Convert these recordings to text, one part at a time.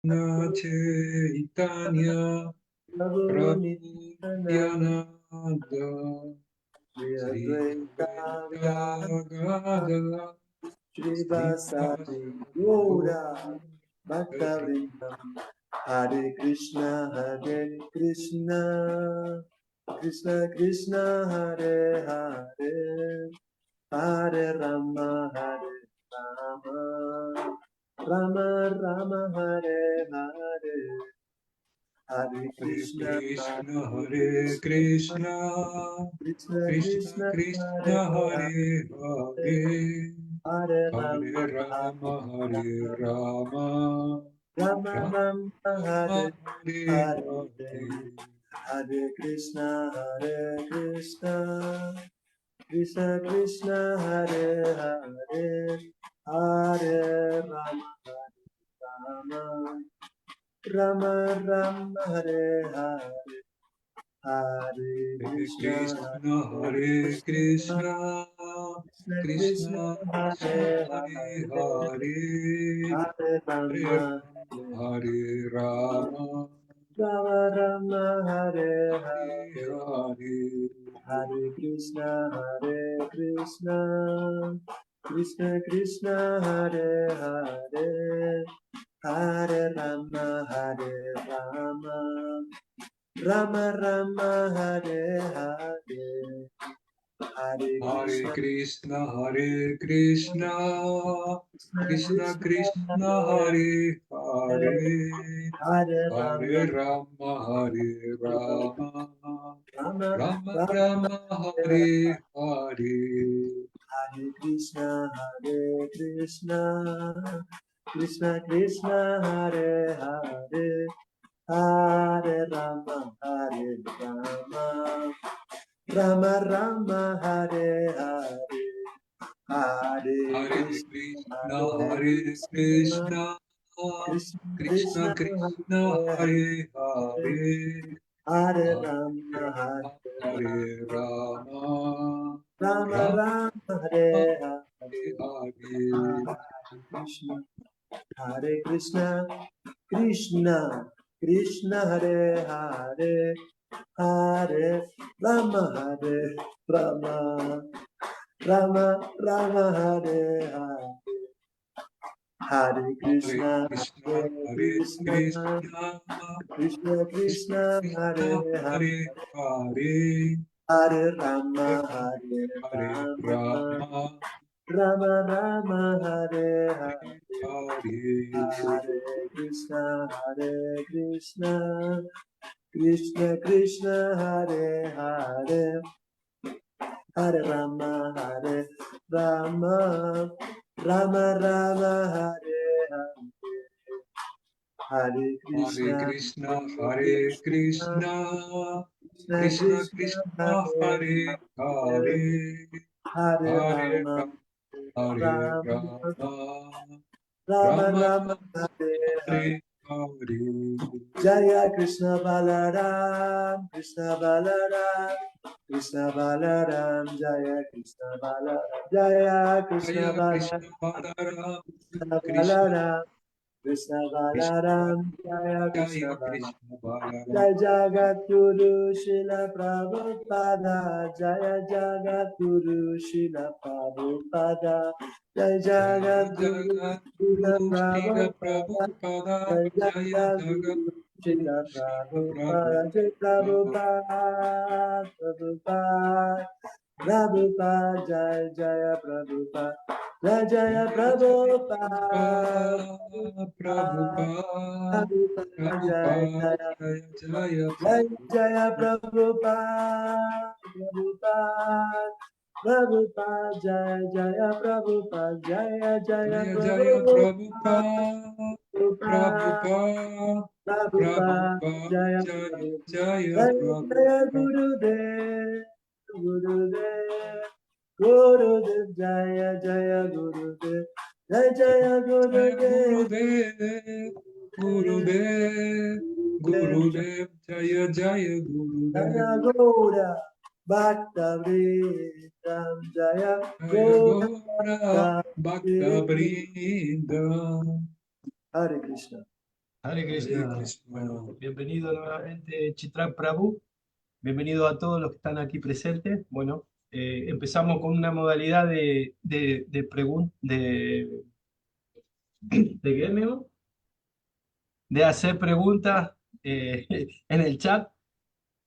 Krishna Chaitanya Prabhu Prabhu Nityananda Nityananda Shri Sri Advaita Advaita Gadadhara Gadadhara Shri Vasari Srivasadi Gaura Gaura Bhaktavrinam Hare Krishna Hare Krishna Krishna Krishna Hare Hare Hare Rama Hare Rama Rama Rama Hare Hare Hare Hare Krishna Krishna Hare Hare Krishna Krishna Krishna Krishna Krishna Hare Krishna Hare Hare Hare Hare Hare Rama Hare Rama Hare Rama Rama Rama Rama Rama Hare Rama Hare Hare Hare Hare Krishna Hare Krishna Krishna Krishna Hare Hare Hare Rama Rama Rama Rama Hare Hare Hare Hare Krishna Krishna, Hare Hare Krishna Krishna, Krishna Krishna Krishna Krishna, Hare Hare Hare Hare, Hare Hare Rama Rama, Hare Rama, Rama Rama Hare Hare Hare Hare. Hare Krishna Hare Krishna Krishna Krishna Hare Hare Hare Rama Hare Rama Rama Rama Hare Hare Hare Hare Krishna Krishna, Hare Krishna, Krishna Krishna Krishna Krishna, Hare Hare Hare Hare, Hare Hare Rama Rama, Hare Rama, Rama Rama Rama Rama, Hare Hare Hare. Hare Krishna Hare Krishna Krishna Krishna Hare Hare Hare Rama Hare Rama Rama Rama Hare Hare Hare Hare Krishna Krishna, Hare Hare Krishna Krishna, Krishna Krishna Krishna Krishna, Hare Hare Hare Hare, Hare Hare Rama Hare Rama, Hare Rama, Rama Rama Rama Hare Hare Hare. Hare Krishna Hare Krishna Krishna Krishna Hare Hare Hare Rama Hare Rama Rama Rama Hare Hare Hare Hare Krishna Krishna, Hare Hare Krishna Krishna, Krishna Krishna Krishna Krishna, Hare Hare Hare Hare, Hare Hare Rama Rama, Hare Hare Rama Rama, Rama Rama Hare Hare Hare Hare. Hare Krishna Krishna Krishna Hare Hare Hare Rama Hare Rama Rama Rama Hare Hare Hare Krishna Krishna, Hare Hare Krishna Krishna, Krishna Krishna Krishna Krishna, Hare Hare Hare Hare, Hare Hare Rama Rama, Hare Rama Rama, Rama Rama Rama Rama, Hare Hare Hare Hare. Jaya Krishna Balaram Krishna Balaram Krishna Balaram Jaya Krishna Balaram Jaya Krishna Jaya Balaram Krishna Balaram, Krishna Krishna Balaram Krishna Krishna Balaram Balaram, Jaya Krishna Jaya Balaram Krishna Balaram. Jai Jagat Guru Shila Prabhupada Jaya Jagat Guru Shila Prabhupada Jai Jaya Jagat Guru Shila Jagadguru Srila Prabhupada Prabhupada, Jai Jaya Jagat Guru Jagadguru Shila Srila Prabhupada Jai Prabhupada, Prabhupada Prabhupada Prabhupada Jai Jaya Prabhupada Jai Jaya Jaya Jaya Prabhupada Prabhupada, Prabhupada Prabhupada, Prabhupada Jai Prabhupada, Jaya Jaya Jaya Jai Prabhupada, Jaya Prabhupada, Prabhupada, Prabhupada, Jai Jaya Prabhupada, Jaya Jaya Jaya Jaya Prabhupada, Prabhupada, Prabhupada, Prabhupada, Prabhupada, Prabhupada, Jaya Jaya Prabhupada, Jaya Jaya Jaya Prabhupada. Gurudev, Gurudev, Gurudev, Jaya Jaya Gurudev, Jaya Jaya Jaya Gurudev, Gurudev, Gurudev, Gurudev, Gurudev, Jaya Jaya Jaya Gurudev, Gora Bhakta Vrinda Jaya Jaya Gora Gora Bhakta Bhakta Vrinda Brinda. Hare Krishna. Hare Hare Krishna. Krishna. Bueno, bienvenido nuevamente Chitra Prabhu. Bienvenido a todos los que están aquí presentes. Bueno, empezamos con una modalidad de preguntas, ¿de qué, amigo? De hacer preguntas en el chat.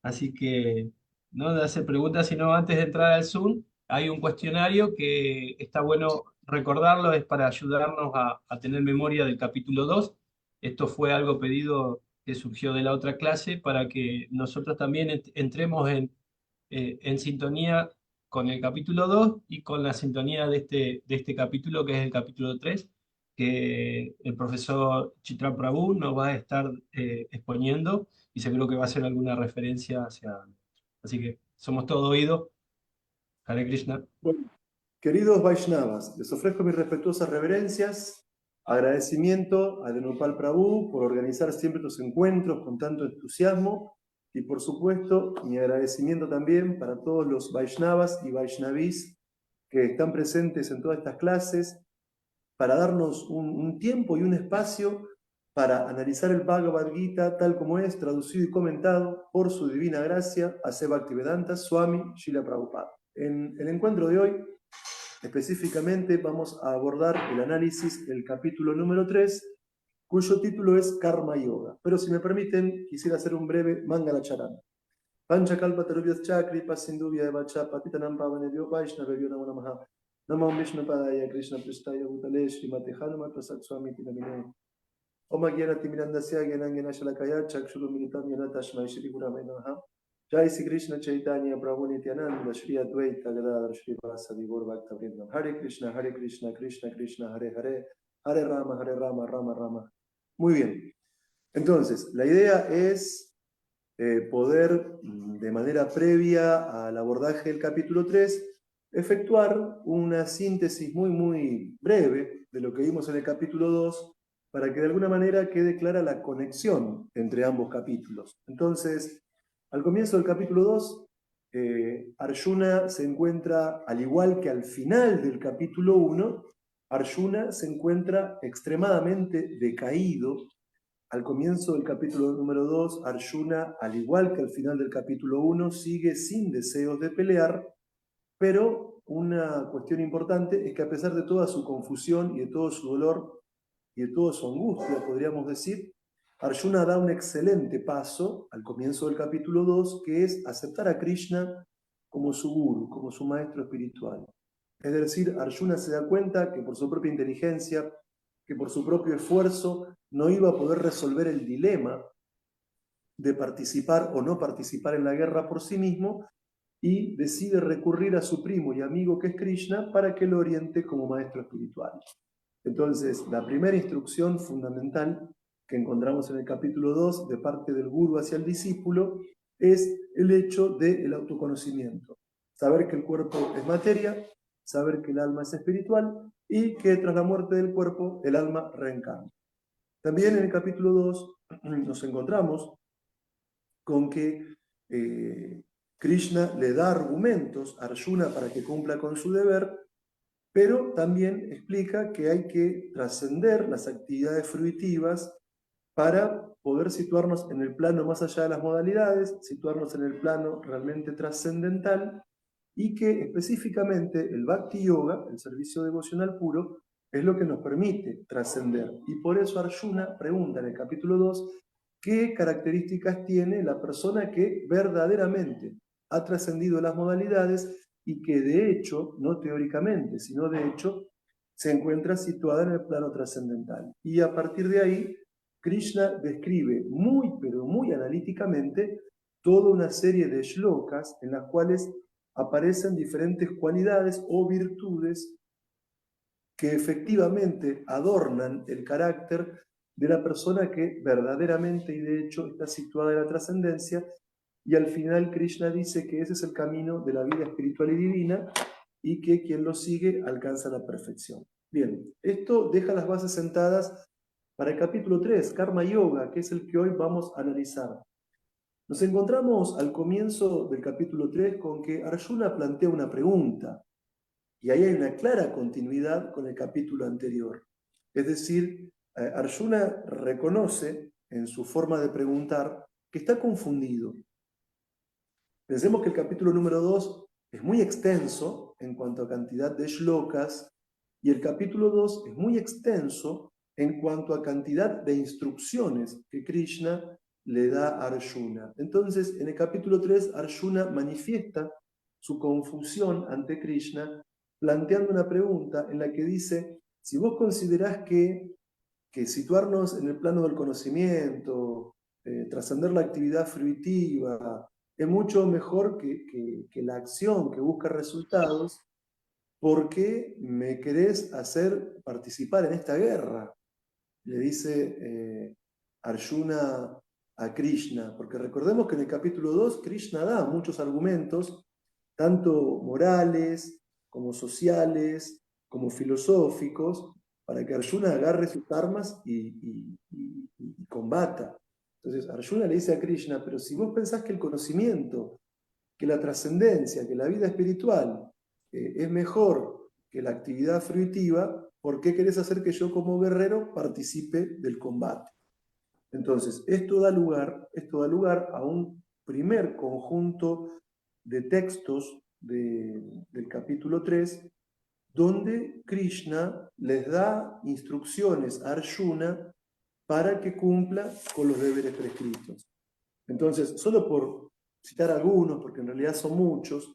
Así que no de hacer preguntas, sino antes de entrar al Zoom, hay un cuestionario que está bueno recordarlo, es para ayudarnos a tener memoria del capítulo 2. Esto fue algo pedido que surgió de la otra clase para que nosotros también entremos en sintonía con el capítulo 2 y con la sintonía de este capítulo, que es el capítulo 3, que el profesor Chitra Prabhu nos va a estar exponiendo y seguro que va a hacer alguna referencia hacia... Así que somos todo oídos. Hare Krishna. Bueno, queridos Vaishnavas, les ofrezco mis respetuosas reverencias, agradecimiento a Dhenupal Prabhu por organizar siempre estos encuentros con tanto entusiasmo y por supuesto mi agradecimiento también para todos los Vaishnavas y Vaishnavis que están presentes en todas estas clases para darnos un tiempo y un espacio para analizar el Bhagavad Gita tal como es, traducido y comentado por su divina gracia, a Bhaktivedanta Swami Srila Prabhupada. En el encuentro de hoy, específicamente, vamos a abordar el análisis del capítulo número 3, cuyo título es Karma Yoga. Pero si me permiten, quisiera hacer un breve Mangala Charana. Panchakalpatarubhyascha kripa sindhuvya vacha patitanam pavanebhyo vaishnavebhyo namo namaha. Namo Vishnupadaya Krishna Pristaya Bhutale Srimate Hanumat Prasad Swami Tinamine. Om Agyana Timirandasya Gyanangena Shalakaya Chakshuru Militam Yana Tashmai Shri Gurame Namaha. Jai Sri Krishna Chaitanya Prabhu Nityananda Shri Advaita Gadadhar Shri Vasadi Gaur Bhakta Vrindam. Hare Krishna, Krishna Krishna, Hare Hare, Hare Rama, Rama Rama. Muy bien. Entonces, la idea es poder, de manera previa al abordaje del capítulo 3, efectuar una síntesis muy breve de lo que vimos en el capítulo 2, para que de alguna manera quede clara la conexión entre ambos capítulos. Entonces, al comienzo del capítulo 2, Arjuna se encuentra, al igual que al final del capítulo 1, Arjuna se encuentra extremadamente decaído. Al comienzo del capítulo número 2, Arjuna, al igual que al final del capítulo 1, sigue sin deseos de pelear, pero una cuestión importante es que a pesar de toda su confusión y de todo su dolor y de toda su angustia, podríamos decir, Arjuna da un excelente paso al comienzo del capítulo 2, que es aceptar a Krishna como su guru, como su maestro espiritual. Es decir, Arjuna se da cuenta que por su propia inteligencia, que por su propio esfuerzo, no iba a poder resolver el dilema de participar o no participar en la guerra por sí mismo, y decide recurrir a su primo y amigo que es Krishna para que lo oriente como maestro espiritual. Entonces, la primera instrucción fundamental que encontramos en el capítulo 2 de parte del gurú hacia el discípulo es el hecho del autoconocimiento. Saber que el cuerpo es materia, saber que el alma es espiritual y que tras la muerte del cuerpo el alma reencarna. También en el capítulo 2 nos encontramos con que Krishna le da argumentos a Arjuna para que cumpla con su deber, pero también explica que hay que trascender las actividades fruitivas para poder situarnos en el plano más allá de las modalidades, situarnos en el plano realmente trascendental, y que específicamente el Bhakti Yoga, el servicio devocional puro, es lo que nos permite trascender. Y por eso Arjuna pregunta en el capítulo 2 qué características tiene la persona que verdaderamente ha trascendido las modalidades y que de hecho, no teóricamente, sino de hecho, se encuentra situada en el plano trascendental. Y a partir de ahí, Krishna describe pero muy analíticamente toda una serie de shlokas en las cuales aparecen diferentes cualidades o virtudes que efectivamente adornan el carácter de la persona que verdaderamente y de hecho está situada en la trascendencia, y al final Krishna dice que ese es el camino de la vida espiritual y divina y que quien lo sigue alcanza la perfección. Bien, esto deja las bases sentadas para el capítulo 3, Karma Yoga, que es el que hoy vamos a analizar. Nos encontramos al comienzo del capítulo 3 con que Arjuna plantea una pregunta, y ahí hay una clara continuidad con el capítulo anterior. Es decir, Arjuna reconoce en su forma de preguntar que está confundido. Pensemos que el capítulo número 2 es muy extenso en cuanto a cantidad de shlokas y el capítulo 2 es muy extenso en cuanto a cantidad de instrucciones que Krishna le da a Arjuna. Entonces, en el capítulo 3, Arjuna manifiesta su confusión ante Krishna, planteando una pregunta en la que dice, si vos considerás que situarnos en el plano del conocimiento, trascender la actividad fruitiva, es mucho mejor que la acción que busca resultados, ¿por qué me querés hacer participar en esta guerra? Le dice Arjuna a Krishna, porque recordemos que en el capítulo 2 Krishna da muchos argumentos, tanto morales como sociales, como filosóficos, para que Arjuna agarre sus armas y combata. Entonces Arjuna le dice a Krishna, pero si vos pensás que el conocimiento, que la trascendencia, que la vida espiritual es mejor que la actividad fruitiva, ¿por qué querés hacer que yo como guerrero participe del combate? Entonces, esto da lugar a un primer conjunto de textos del capítulo 3, donde Krishna les da instrucciones a Arjuna para que cumpla con los deberes prescritos. Entonces, solo por citar algunos, porque en realidad son muchos,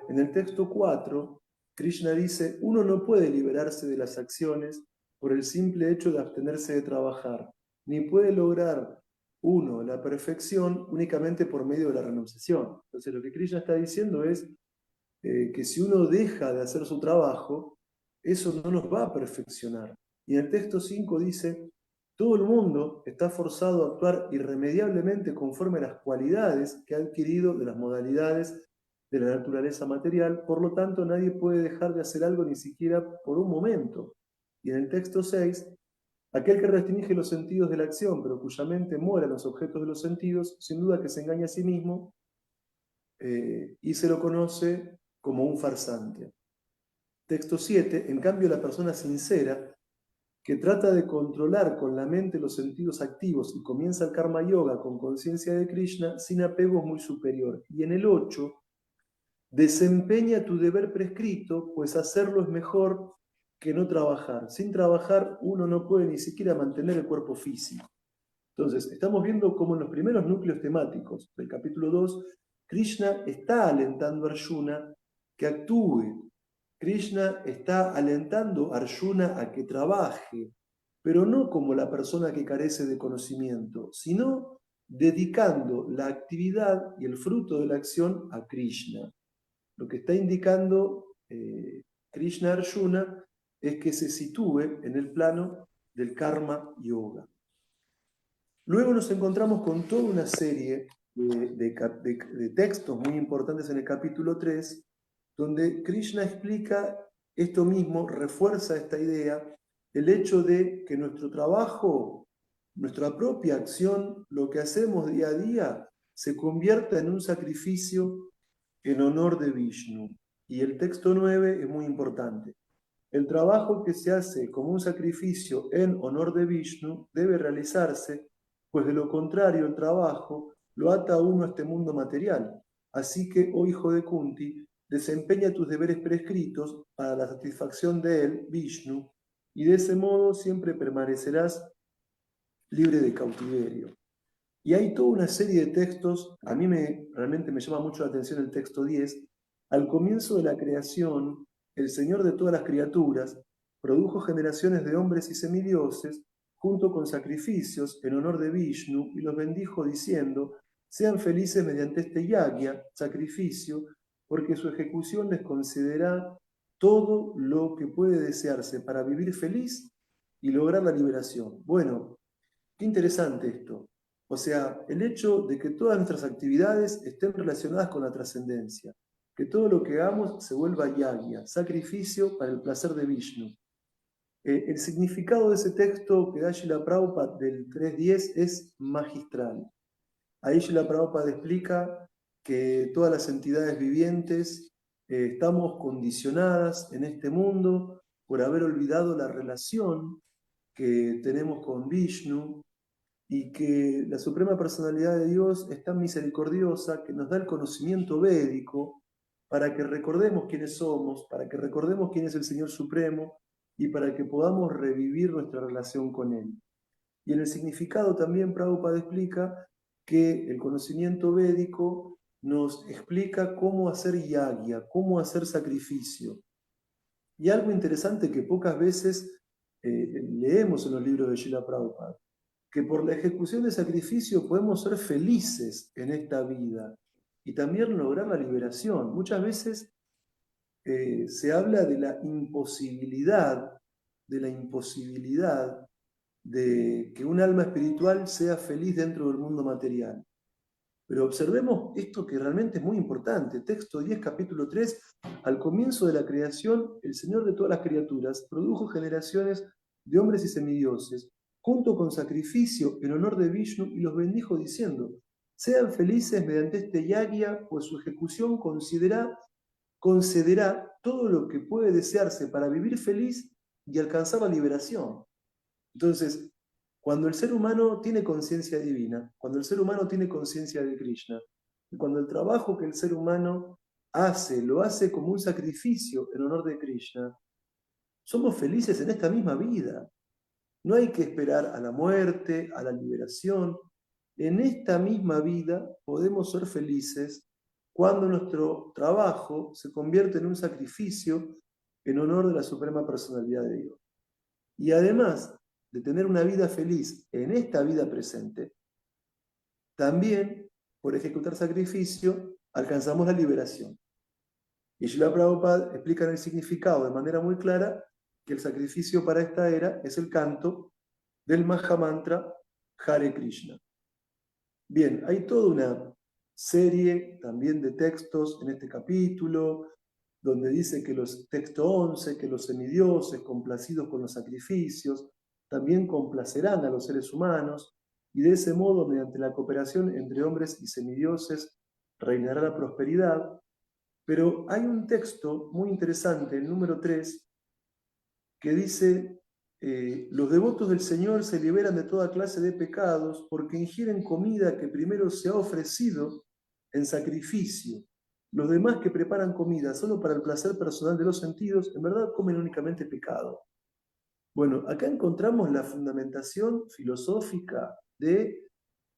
en el texto 4, Krishna dice, uno no puede liberarse de las acciones por el simple hecho de abstenerse de trabajar, ni puede lograr uno la perfección únicamente por medio de la renunciación. Entonces lo que Krishna está diciendo es que si uno deja de hacer su trabajo, eso no nos va a perfeccionar. Y en el texto 5 dice, todo el mundo está forzado a actuar irremediablemente conforme a las cualidades que ha adquirido de las modalidades de la naturaleza material, por lo tanto nadie puede dejar de hacer algo ni siquiera por un momento. Y en el texto 6, aquel que restringe los sentidos de la acción, pero cuya mente mora en los objetos de los sentidos, sin duda que se engaña a sí mismo y se lo conoce como un farsante. Texto 7, en cambio la persona sincera, que trata de controlar con la mente los sentidos activos y comienza el karma yoga con conciencia de Krishna, sin apego es muy superior. Y en el 8, desempeña tu deber prescrito, pues hacerlo es mejor que no trabajar. Sin trabajar uno no puede ni siquiera mantener el cuerpo físico. Entonces, estamos viendo cómo en los primeros núcleos temáticos del capítulo 2, Krishna está alentando a Arjuna que actúe. Krishna está alentando a Arjuna a que trabaje, pero no como la persona que carece de conocimiento, sino dedicando la actividad y el fruto de la acción a Krishna. Lo que está indicando Krishna Arjuna es que se sitúe en el plano del karma yoga. Luego nos encontramos con toda una serie de textos muy importantes en el capítulo 3, donde Krishna explica esto mismo, refuerza esta idea, el hecho de que nuestro trabajo, nuestra propia acción, lo que hacemos día a día, se convierta en un sacrificio en honor de Vishnu. Y el texto 9 es muy importante. El trabajo que se hace como un sacrificio en honor de Vishnu debe realizarse, pues de lo contrario el trabajo lo ata a uno a este mundo material. Así que, oh hijo de Kunti, desempeña tus deberes prescritos para la satisfacción de él, Vishnu, y de ese modo siempre permanecerás libre de cautiverio. Y hay toda una serie de textos, a mí realmente me llama mucho la atención el texto 10, al comienzo de la creación, el Señor de todas las criaturas produjo generaciones de hombres y semidioses junto con sacrificios en honor de Vishnu y los bendijo diciendo, sean felices mediante este yagya, sacrificio, porque su ejecución les concederá todo lo que puede desearse para vivir feliz y lograr la liberación. Bueno, qué interesante esto. O sea, el hecho de que todas nuestras actividades estén relacionadas con la trascendencia, que todo lo que hagamos se vuelva yagya, sacrificio para el placer de Vishnu. El significado de ese texto que da Srila Prabhupada del 3.10 es magistral. Ahí Srila Prabhupada explica que todas las entidades vivientes estamos condicionadas en este mundo por haber olvidado la relación que tenemos con Vishnu, y que la Suprema Personalidad de Dios es tan misericordiosa que nos da el conocimiento védico para que recordemos quiénes somos, para que recordemos quién es el Señor Supremo y para que podamos revivir nuestra relación con Él. Y en el significado también Prabhupada explica que el conocimiento védico nos explica cómo hacer yagya, cómo hacer sacrificio. Y algo interesante que pocas veces leemos en los libros de Srila Prabhupada, que por la ejecución de sacrificio podemos ser felices en esta vida y también lograr la liberación. Muchas veces se habla de la imposibilidad de que un alma espiritual sea feliz dentro del mundo material. Pero observemos esto que realmente es muy importante. Texto 10, capítulo 3. Al comienzo de la creación, el Señor de todas las criaturas produjo generaciones de hombres y semidioses, junto con sacrificio en honor de Vishnu, y los bendijo diciendo: sean felices mediante este yagya, pues su ejecución concederá todo lo que puede desearse para vivir feliz y alcanzar la liberación. Entonces, cuando el ser humano tiene conciencia divina, cuando el ser humano tiene conciencia de Krishna, y cuando el trabajo que el ser humano hace, lo hace como un sacrificio en honor de Krishna, somos felices en esta misma vida. No hay que esperar a la muerte, a la liberación. En esta misma vida podemos ser felices cuando nuestro trabajo se convierte en un sacrificio en honor de la Suprema Personalidad de Dios. Y además de tener una vida feliz en esta vida presente, también por ejecutar sacrificio alcanzamos la liberación. Y Srila Prabhupada explica en el significado de manera muy clara que el sacrificio para esta era es el canto del Mahamantra Hare Krishna. Bien, hay toda una serie también de textos en este capítulo, donde dice que los texto 11, que los semidioses complacidos con los sacrificios también complacerán a los seres humanos, y de ese modo, mediante la cooperación entre hombres y semidioses, reinará la prosperidad. Pero hay un texto muy interesante, el número 3, que dice: los devotos del Señor se liberan de toda clase de pecados porque ingieren comida que primero se ha ofrecido en sacrificio. Los demás que preparan comida solo para el placer personal de los sentidos, en verdad comen únicamente pecado. Bueno, acá encontramos la fundamentación filosófica de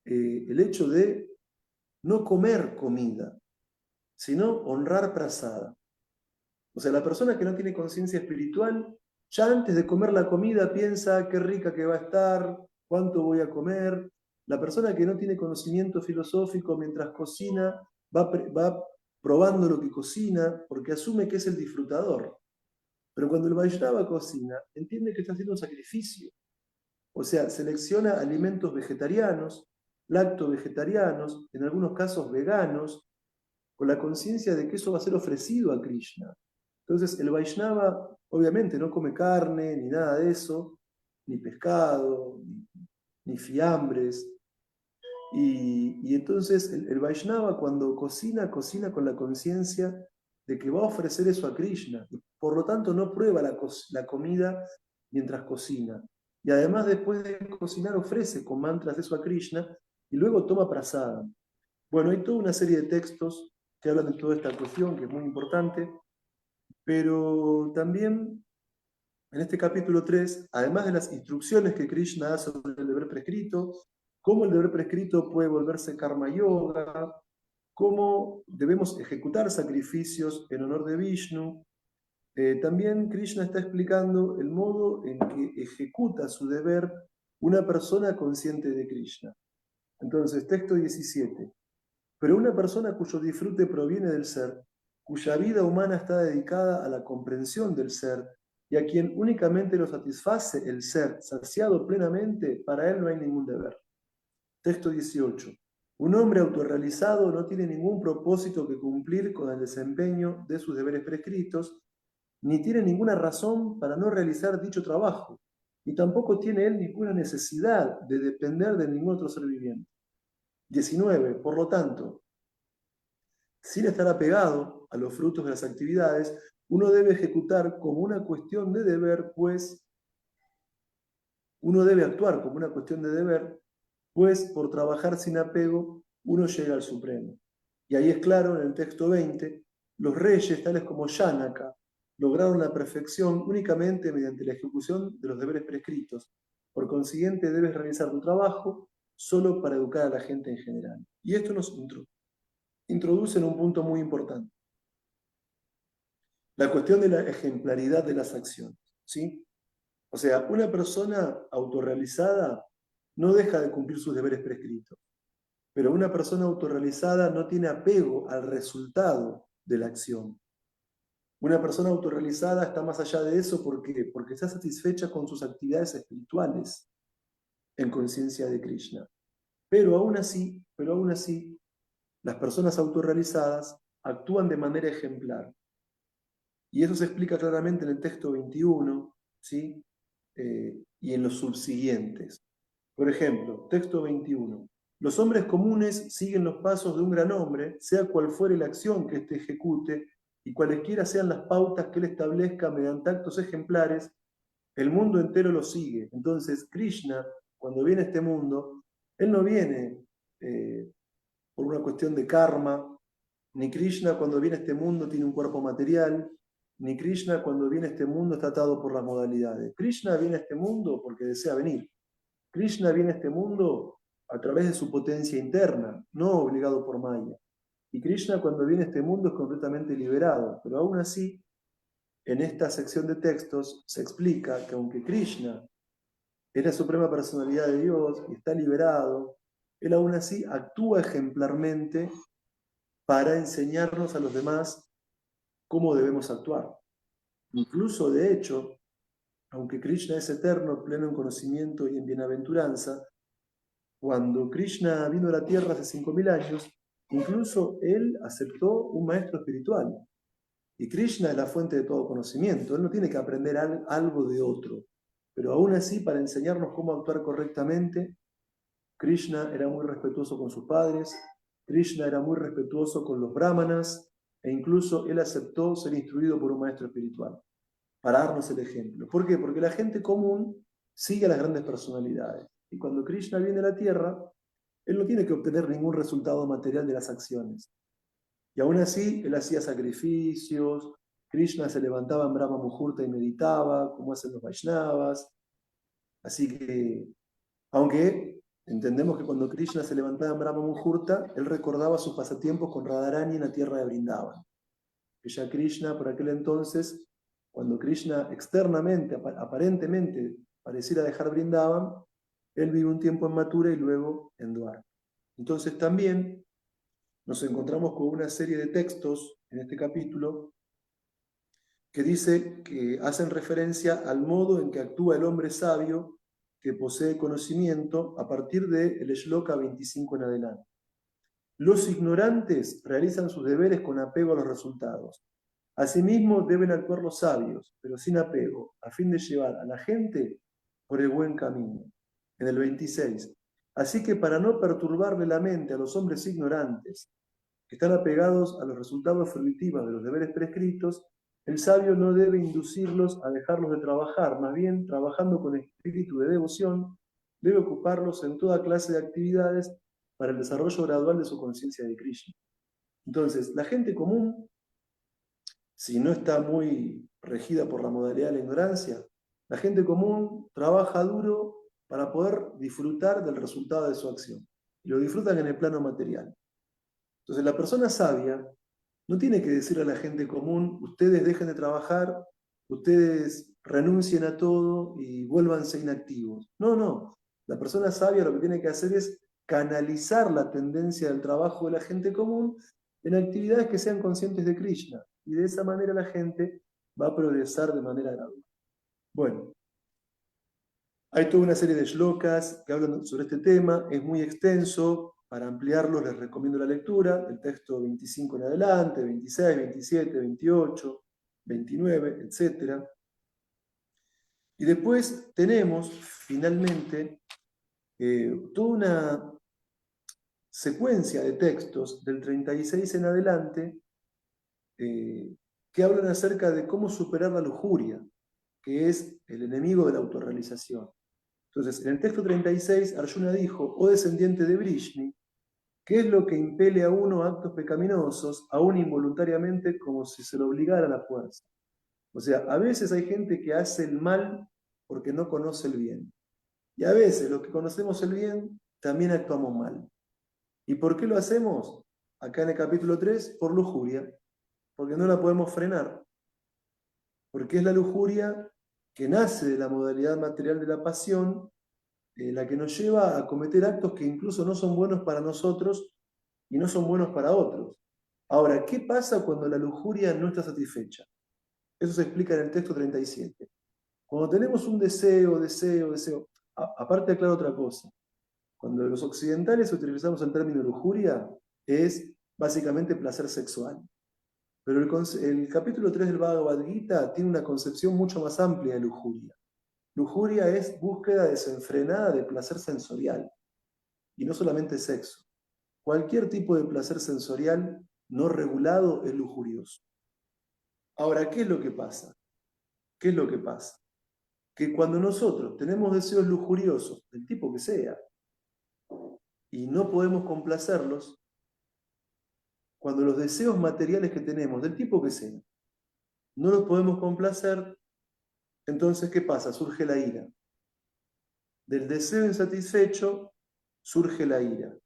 el hecho de no comer comida, sino honrar prasada. O sea, la persona que no tiene conciencia espiritual, ya antes de comer la comida piensa qué rica que va a estar, cuánto voy a comer. La persona que no tiene conocimiento filosófico mientras cocina va probando lo que cocina porque asume que es el disfrutador. Pero cuando el Vaishnava cocina, entiende que está haciendo un sacrificio. O sea, selecciona alimentos vegetarianos, lacto-vegetarianos, en algunos casos veganos, con la conciencia de que eso va a ser ofrecido a Krishna. Entonces, el Vaishnava obviamente no come carne, ni nada de eso, ni pescado, ni fiambres. Y entonces el Vaishnava cuando cocina, cocina con la conciencia de que va a ofrecer eso a Krishna. Y por lo tanto no prueba la comida mientras cocina. Y además después de cocinar ofrece con mantras eso a Krishna y luego toma prasada. Bueno, hay toda una serie de textos que hablan de toda esta cuestión, que es muy importante, pero también en este capítulo 3, además de las instrucciones que Krishna da sobre el deber prescrito, cómo el deber prescrito puede volverse karma yoga, cómo debemos ejecutar sacrificios en honor de Vishnu, también Krishna está explicando el modo en que ejecuta su deber una persona consciente de Krishna. Entonces, texto 17. Pero una persona cuyo disfrute proviene del ser, cuya vida humana está dedicada a la comprensión del ser, y a quien únicamente lo satisface el ser, saciado plenamente, para él no hay ningún deber. Texto 18. Un hombre autorrealizado no tiene ningún propósito que cumplir con el desempeño de sus deberes prescritos, ni tiene ninguna razón para no realizar dicho trabajo, y tampoco tiene él ninguna necesidad de depender de ningún otro ser viviente. 19. Por lo tanto, sin estar apegado a los frutos de las actividades, uno debe ejecutar como una cuestión de deber, pues uno debe actuar como una cuestión de deber, pues por trabajar sin apego uno llega al Supremo. Y ahí es claro, en el texto 20, los reyes, tales como Yanaka, lograron la perfección únicamente mediante la ejecución de los deberes prescritos. Por consiguiente, debes realizar tu trabajo solo para educar a la gente en general. Y esto nos introduce en un punto muy importante. La cuestión de la ejemplaridad de las acciones, ¿sí? O sea, una persona autorrealizada no deja de cumplir sus deberes prescritos, pero una persona autorrealizada no tiene apego al resultado de la acción. Una persona autorrealizada está más allá de eso, ¿por qué? Porque está satisfecha con sus actividades espirituales en conciencia de Krishna. Pero aún así, las personas autorrealizadas actúan de manera ejemplar. Y eso se explica claramente en el texto 21, ¿sí? Y en los subsiguientes. Por ejemplo, texto 21. Los hombres comunes siguen los pasos de un gran hombre, sea cual fuere la acción que éste ejecute, y cualesquiera sean las pautas que él establezca mediante actos ejemplares, el mundo entero lo sigue. Entonces, Krishna, cuando viene a este mundo, él no viene por una cuestión de karma, ni Krishna cuando viene a este mundo tiene un cuerpo material, ni Krishna cuando viene a este mundo está atado por las modalidades. Krishna viene a este mundo porque desea venir. Krishna viene a este mundo a través de su potencia interna, no obligado por Maya. Y Krishna cuando viene a este mundo es completamente liberado, pero aún así, en esta sección de textos se explica que aunque Krishna es la suprema personalidad de Dios y está liberado, él aún así actúa ejemplarmente para enseñarnos a los demás cómo debemos actuar. Incluso, de hecho, aunque Krishna es eterno, pleno en conocimiento y en bienaventuranza, cuando Krishna vino a la tierra hace 5000 años, incluso él aceptó un maestro espiritual. Y Krishna es la fuente de todo conocimiento. Él no tiene que aprender algo de otro. Pero aún así, para enseñarnos cómo actuar correctamente, Krishna era muy respetuoso con sus padres, Krishna era muy respetuoso con los brahmanas, e incluso él aceptó ser instruido por un maestro espiritual, para darnos el ejemplo. ¿Por qué? Porque la gente común sigue a las grandes personalidades. Y cuando Krishna viene a la tierra, él no tiene que obtener ningún resultado material de las acciones. Y aún así, él hacía sacrificios, Krishna se levantaba en Brahma Muhurta y meditaba, como hacen los Vaishnavas. Así que, aunque entendemos que cuando Krishna se levantaba en Brahma Muhurta, él recordaba sus pasatiempos con Radharani en la tierra de Vrindavan. Que ya Krishna, por aquel entonces, cuando Krishna externamente, aparentemente, pareciera dejar Vrindavan, él vive un tiempo en Mathura y luego en Dwarka. Entonces también nos encontramos con una serie de textos en este capítulo que dice que hacen referencia al modo en que actúa el hombre sabio que posee conocimiento a partir del Shloka 25 en adelante. Los ignorantes realizan sus deberes con apego a los resultados. Asimismo deben actuar los sabios, pero sin apego, a fin de llevar a la gente por el buen camino. En el 26. Así que para no perturbarle la mente a los hombres ignorantes, que están apegados a los resultados fruitivos de los deberes prescritos, el sabio no debe inducirlos a dejarlos de trabajar, más bien, trabajando con espíritu de devoción, debe ocuparlos en toda clase de actividades para el desarrollo gradual de su conciencia de Krishna. Entonces, la gente común, si no está muy regida por la modalidad de la ignorancia, la gente común trabaja duro para poder disfrutar del resultado de su acción. Y lo disfrutan en el plano material. Entonces, la persona sabia no tiene que decirle a la gente común, ustedes dejen de trabajar, ustedes renuncien a todo y vuélvanse inactivos. No, no. La persona sabia lo que tiene que hacer es canalizar la tendencia del trabajo de la gente común en actividades que sean conscientes de Krishna. Y de esa manera la gente va a progresar de manera gradual. Bueno, hay toda una serie de shlokas que hablan sobre este tema, es muy extenso. Para ampliarlo les recomiendo la lectura, el texto 25 en adelante, 26, 27, 28, 29, etc. Y después tenemos, finalmente, toda una secuencia de textos del 36 en adelante que hablan acerca de cómo superar la lujuria, que es el enemigo de la autorrealización. Entonces, en el texto 36, Arjuna dijo, oh descendiente de Vrishni, ¿qué es lo que impele a uno a actos pecaminosos, aún involuntariamente, como si se lo obligara a la fuerza? O sea, a veces hay gente que hace el mal porque no conoce el bien. Y a veces los que conocemos el bien, también actuamos mal. ¿Y por qué lo hacemos? Acá en el capítulo 3, por lujuria, porque no la podemos frenar. Porque es la lujuria que nace de la modalidad material de la pasión, la que nos lleva a cometer actos que incluso no son buenos para nosotros y no son buenos para otros. Ahora, ¿qué pasa cuando la lujuria no está satisfecha? Eso se explica en el texto 37. Cuando tenemos un deseo, aparte aclaro otra cosa. Cuando los occidentales utilizamos el término lujuria, es básicamente placer sexual. Pero el capítulo 3 del Bhagavad Gita tiene una concepción mucho más amplia de lujuria. Lujuria es búsqueda desenfrenada de placer sensorial, y no solamente sexo. Cualquier tipo de placer sensorial no regulado es lujurioso. Ahora, ¿qué es lo que pasa? ¿Qué es lo que pasa? Que cuando nosotros tenemos deseos lujuriosos, del tipo que sea, y no podemos complacerlos, cuando los deseos materiales que tenemos, del tipo que sea, no los podemos complacer, entonces, ¿qué pasa? Surge la ira. Del deseo insatisfecho surge la ira.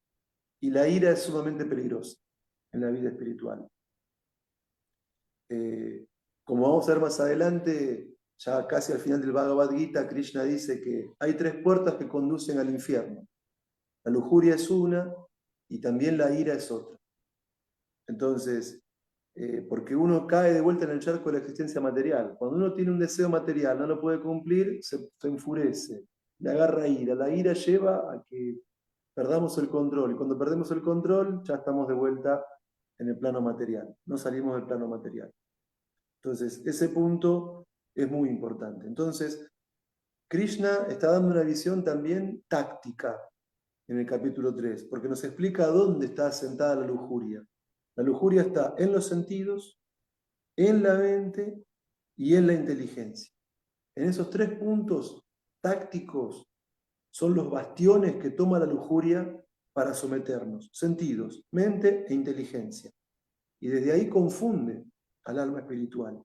Y la ira es sumamente peligrosa en la vida espiritual. Como vamos a ver más adelante, ya casi al final del Bhagavad Gita, Krishna dice que hay 3 puertas que conducen al infierno. La lujuria es una y también la ira es otra. Entonces, porque uno cae de vuelta en el charco de la existencia material. Cuando uno tiene un deseo material, no lo puede cumplir, se enfurece, le agarra ira. La ira lleva a que perdamos el control. Y cuando perdemos el control, ya estamos de vuelta en el plano material. No salimos del plano material. Entonces, ese punto es muy importante. Entonces, Krishna está dando una visión también táctica en el capítulo 3, porque nos explica dónde está asentada la lujuria. La lujuria está en los sentidos, en la mente y en la inteligencia. En esos 3 puntos tácticos son los bastiones que toma la lujuria para someternos. Sentidos, mente e inteligencia. Y desde ahí confunde al alma espiritual.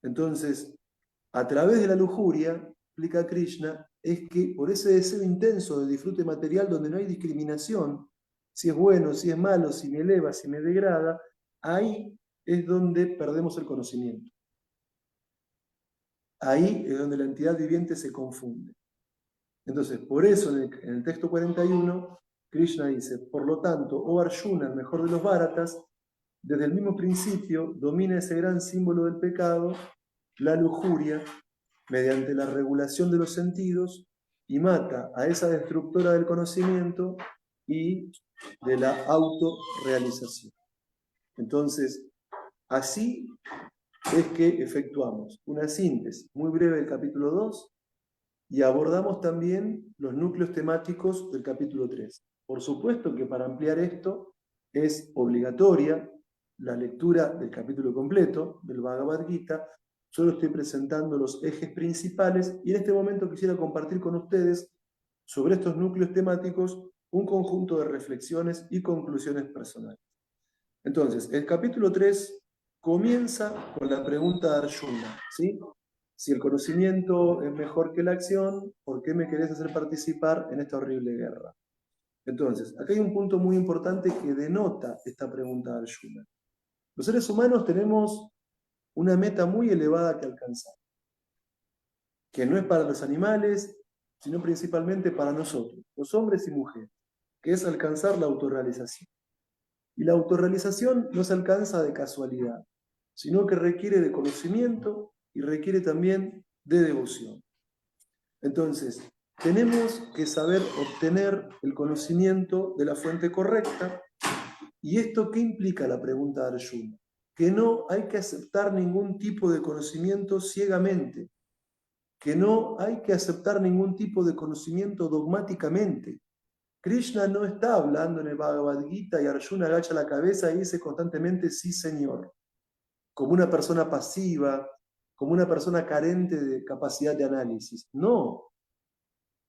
Entonces, a través de la lujuria, explica Krishna, es que por ese deseo intenso de disfrute material donde no hay discriminación, si es bueno, si es malo, si me eleva, si me degrada, ahí es donde perdemos el conocimiento. Ahí es donde la entidad viviente se confunde. Entonces, por eso en el texto 41, Krishna dice, por lo tanto, oh Arjuna, el mejor de los Bharatas, desde el mismo principio domina ese gran símbolo del pecado, la lujuria, mediante la regulación de los sentidos, y mata a esa destructora del conocimiento y de la autorrealización. Entonces, así es que efectuamos una síntesis muy breve del capítulo 2 y abordamos también los núcleos temáticos del capítulo 3. Por supuesto que para ampliar esto es obligatoria la lectura del capítulo completo del Bhagavad Gita. Solo estoy presentando los ejes principales y en este momento quisiera compartir con ustedes sobre estos núcleos temáticos un conjunto de reflexiones y conclusiones personales. Entonces, el capítulo 3 comienza con la pregunta de Arjuna, ¿sí? Si el conocimiento es mejor que la acción, ¿por qué me querés hacer participar en esta horrible guerra? Entonces, acá hay un punto muy importante que denota esta pregunta de Arjuna. Los seres humanos tenemos una meta muy elevada que alcanzar, que no es para los animales, sino principalmente para nosotros, los hombres y mujeres, que es alcanzar la autorrealización. Y la autorrealización no se alcanza de casualidad, sino que requiere de conocimiento y requiere también de devoción. Entonces, tenemos que saber obtener el conocimiento de la fuente correcta. ¿Y esto qué implica la pregunta de Arjuna? Que no hay que aceptar ningún tipo de conocimiento ciegamente, que no hay que aceptar ningún tipo de conocimiento dogmáticamente. Krishna no está hablando en el Bhagavad Gita y Arjuna agacha la cabeza y dice constantemente sí, señor, como una persona pasiva, como una persona carente de capacidad de análisis. No.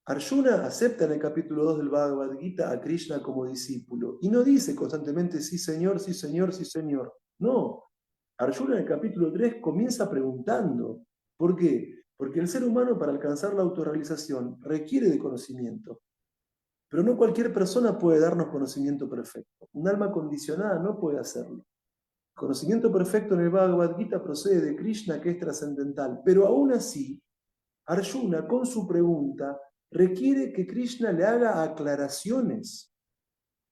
Arjuna acepta en el capítulo 2 del Bhagavad Gita a Krishna como discípulo y no dice constantemente sí señor, sí señor, sí señor. No, Arjuna en el capítulo 3 comienza preguntando. ¿Por qué? Porque el ser humano para alcanzar la autorrealización requiere de conocimiento. Pero no cualquier persona puede darnos conocimiento perfecto. Un alma condicionada no puede hacerlo. El conocimiento perfecto en el Bhagavad Gita procede de Krishna, que es trascendental. Pero aún así, Arjuna, con su pregunta, requiere que Krishna le haga aclaraciones.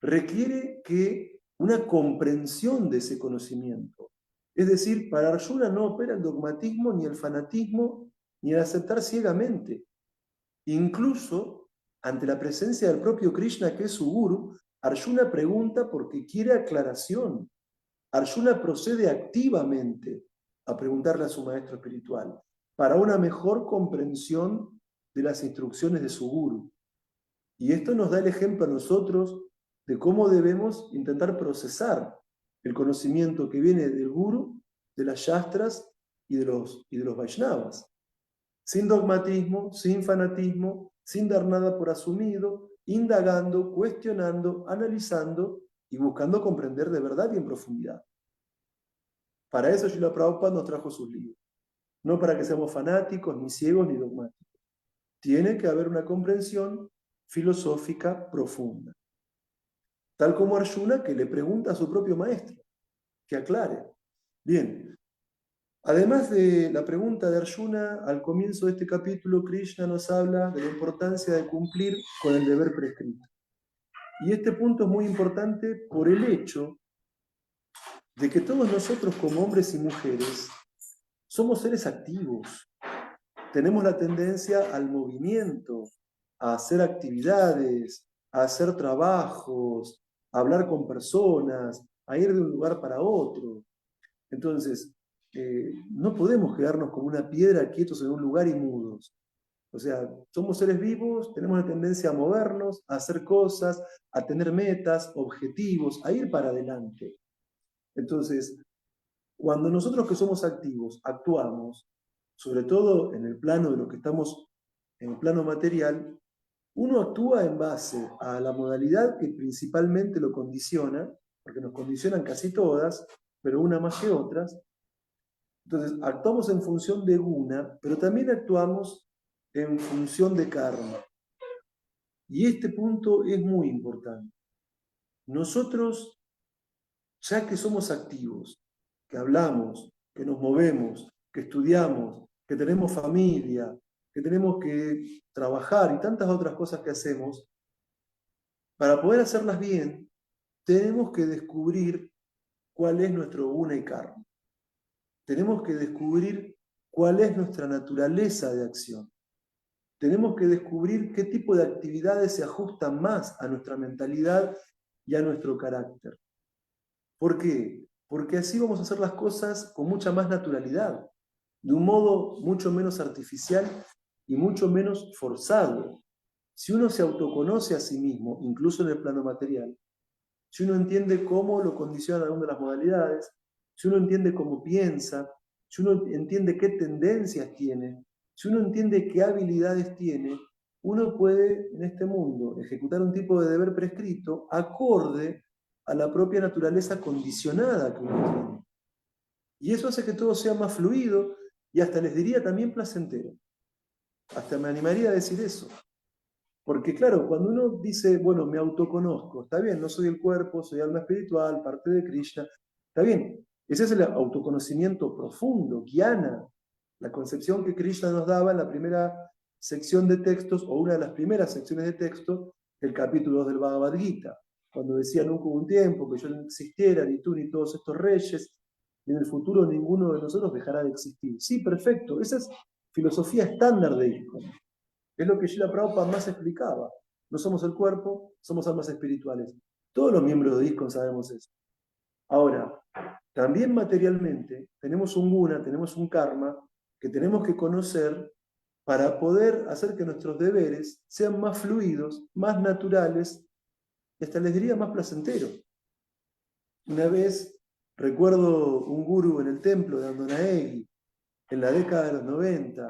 Requiere que una comprensión de ese conocimiento. Es decir, para Arjuna no opera el dogmatismo, ni el fanatismo, ni el aceptar ciegamente. Incluso, ante la presencia del propio Krishna, que es su guru, Arjuna pregunta porque quiere aclaración. Arjuna procede activamente a preguntarle a su maestro espiritual para una mejor comprensión de las instrucciones de su guru. Y esto nos da el ejemplo a nosotros de cómo debemos intentar procesar el conocimiento que viene del guru, de las shastras y de los Vaishnavas. Sin dogmatismo, sin fanatismo, sin dar nada por asumido, indagando, cuestionando, analizando y buscando comprender de verdad y en profundidad. Para eso Srila Prabhupada nos trajo sus libros. No para que seamos fanáticos, ni ciegos, ni dogmáticos. Tiene que haber una comprensión filosófica profunda. Tal como Arjuna, que le pregunta a su propio maestro, que aclare. Bien, además de la pregunta de Arjuna, al comienzo de este capítulo, Krishna nos habla de la importancia de cumplir con el deber prescrito. Y este punto es muy importante por el hecho de que todos nosotros como hombres y mujeres somos seres activos. Tenemos la tendencia al movimiento, a hacer actividades, a hacer trabajos, a hablar con personas, a ir de un lugar para otro. Entonces, no podemos quedarnos como una piedra quietos en un lugar y mudos. O sea, somos seres vivos, tenemos la tendencia a movernos, a hacer cosas, a tener metas, objetivos, a ir para adelante. Entonces, cuando nosotros que somos activos actuamos, sobre todo en el plano de lo que estamos, en el plano material, uno actúa en base a la modalidad que principalmente lo condiciona, porque nos condicionan casi todas, pero una más que otras. Entonces, actuamos en función de guna, pero también actuamos en función de karma. Y este punto es muy importante. Nosotros, ya que somos activos, que hablamos, que nos movemos, que estudiamos, que tenemos familia, que tenemos que trabajar y tantas otras cosas que hacemos, para poder hacerlas bien, tenemos que descubrir cuál es nuestro guna y karma. Tenemos que descubrir cuál es nuestra naturaleza de acción. Tenemos que descubrir qué tipo de actividades se ajustan más a nuestra mentalidad y a nuestro carácter. ¿Por qué? Porque así vamos a hacer las cosas con mucha más naturalidad, de un modo mucho menos artificial y mucho menos forzado. Si uno se autoconoce a sí mismo, incluso en el plano material, si uno entiende cómo lo condicionan algunas de las modalidades, si uno entiende cómo piensa, si uno entiende qué tendencias tiene, si uno entiende qué habilidades tiene, uno puede en este mundo ejecutar un tipo de deber prescrito acorde a la propia naturaleza condicionada que uno tiene. Y eso hace que todo sea más fluido y hasta les diría también placentero. Hasta me animaría a decir eso. Porque claro, cuando uno dice, bueno, me autoconozco, está bien, no soy el cuerpo, soy alma espiritual, parte de Krishna, está bien. Ese es el autoconocimiento profundo, jnana, la concepción que Krishna nos daba en la primera sección de textos, o una de las primeras secciones de texto, del capítulo 2 del Bhagavad Gita, cuando decía, nunca hubo un tiempo que yo no existiera, ni tú ni todos estos reyes, y en el futuro ninguno de nosotros dejará de existir. Sí, perfecto, esa es filosofía estándar de ISKCON. Es lo que Srila Prabhupada más explicaba. No somos el cuerpo, somos almas espirituales. Todos los miembros de ISKCON sabemos eso. Ahora, también materialmente tenemos un guna, tenemos un karma que tenemos que conocer para poder hacer que nuestros deberes sean más fluidos, más naturales y hasta les diría más placenteros. Una vez recuerdo un gurú en el templo de Andonaegui, en la década de los 90,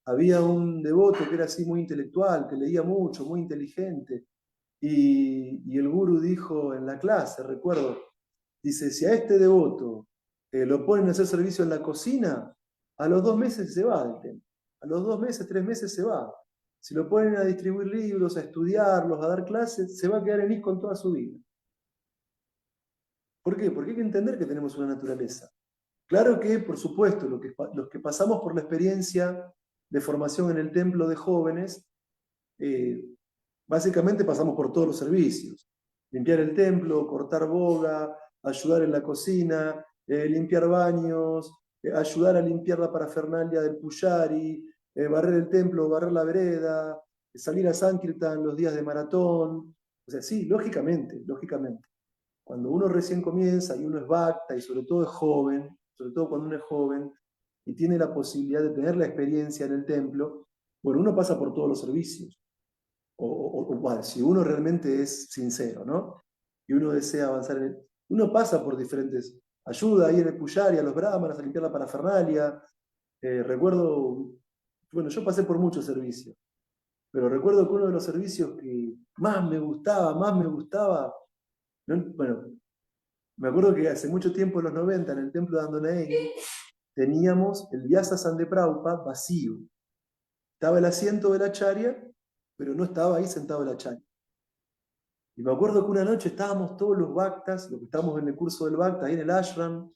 había un devoto que era así muy intelectual, que leía mucho, muy inteligente, y el gurú dijo en la clase, recuerdo, dice, si a este devoto lo ponen a hacer servicio en la cocina, a los 2 meses se va del templo. A los 2 meses, 3 meses se va. Si lo ponen a distribuir libros, a estudiarlos, a dar clases, se va a quedar en ISKCON toda su vida. ¿Por qué? Porque hay que entender que tenemos una naturaleza. Claro que, por supuesto, los que pasamos por la experiencia de formación en el templo de jóvenes, básicamente pasamos por todos los servicios. Limpiar el templo, cortar boga, ayudar en la cocina, limpiar baños, ayudar a limpiar la parafernalia del puyari, barrer el templo, barrer la vereda, salir a Sankirtan los días de maratón. O sea, sí, lógicamente. Cuando uno recién comienza y uno es bhakta y sobre todo es joven, sobre todo cuando uno es joven y tiene la posibilidad de tener la experiencia en el templo, bueno, uno pasa por todos los servicios. Bueno, si uno realmente es sincero, ¿no? Y uno desea avanzar uno pasa por diferentes ayuda ahí en el puyari, a los brahmanas, a limpiar la parafernalia. Recuerdo, bueno, yo pasé por muchos servicios, pero recuerdo que uno de los servicios que más me gustaba, bueno, me acuerdo que hace mucho tiempo, en los 90, en el templo de Andonaegui, teníamos el Vyasa de Prabhupada vacío. Estaba el asiento de la charya, pero no estaba ahí sentado el acharya. Y me acuerdo que una noche estábamos todos los bhaktas, los que estábamos en el curso del bhakta, ahí en el ashram.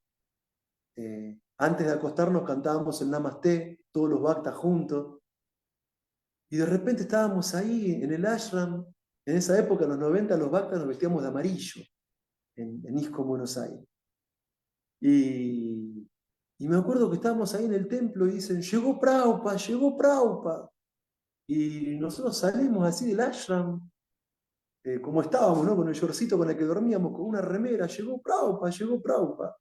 Antes de acostarnos cantábamos el Namaste, todos los bhaktas juntos. Y de repente estábamos ahí en el ashram. En esa época, en los 90, los bhaktas nos vestíamos de amarillo, en ISKCON Buenos Aires. Y me acuerdo que estábamos ahí en el templo y dicen, llegó Prabhupada. Y nosotros salimos así del ashram, como estábamos, ¿no? Con el shortcito con el que dormíamos, con una remera, llegó Prabhupada.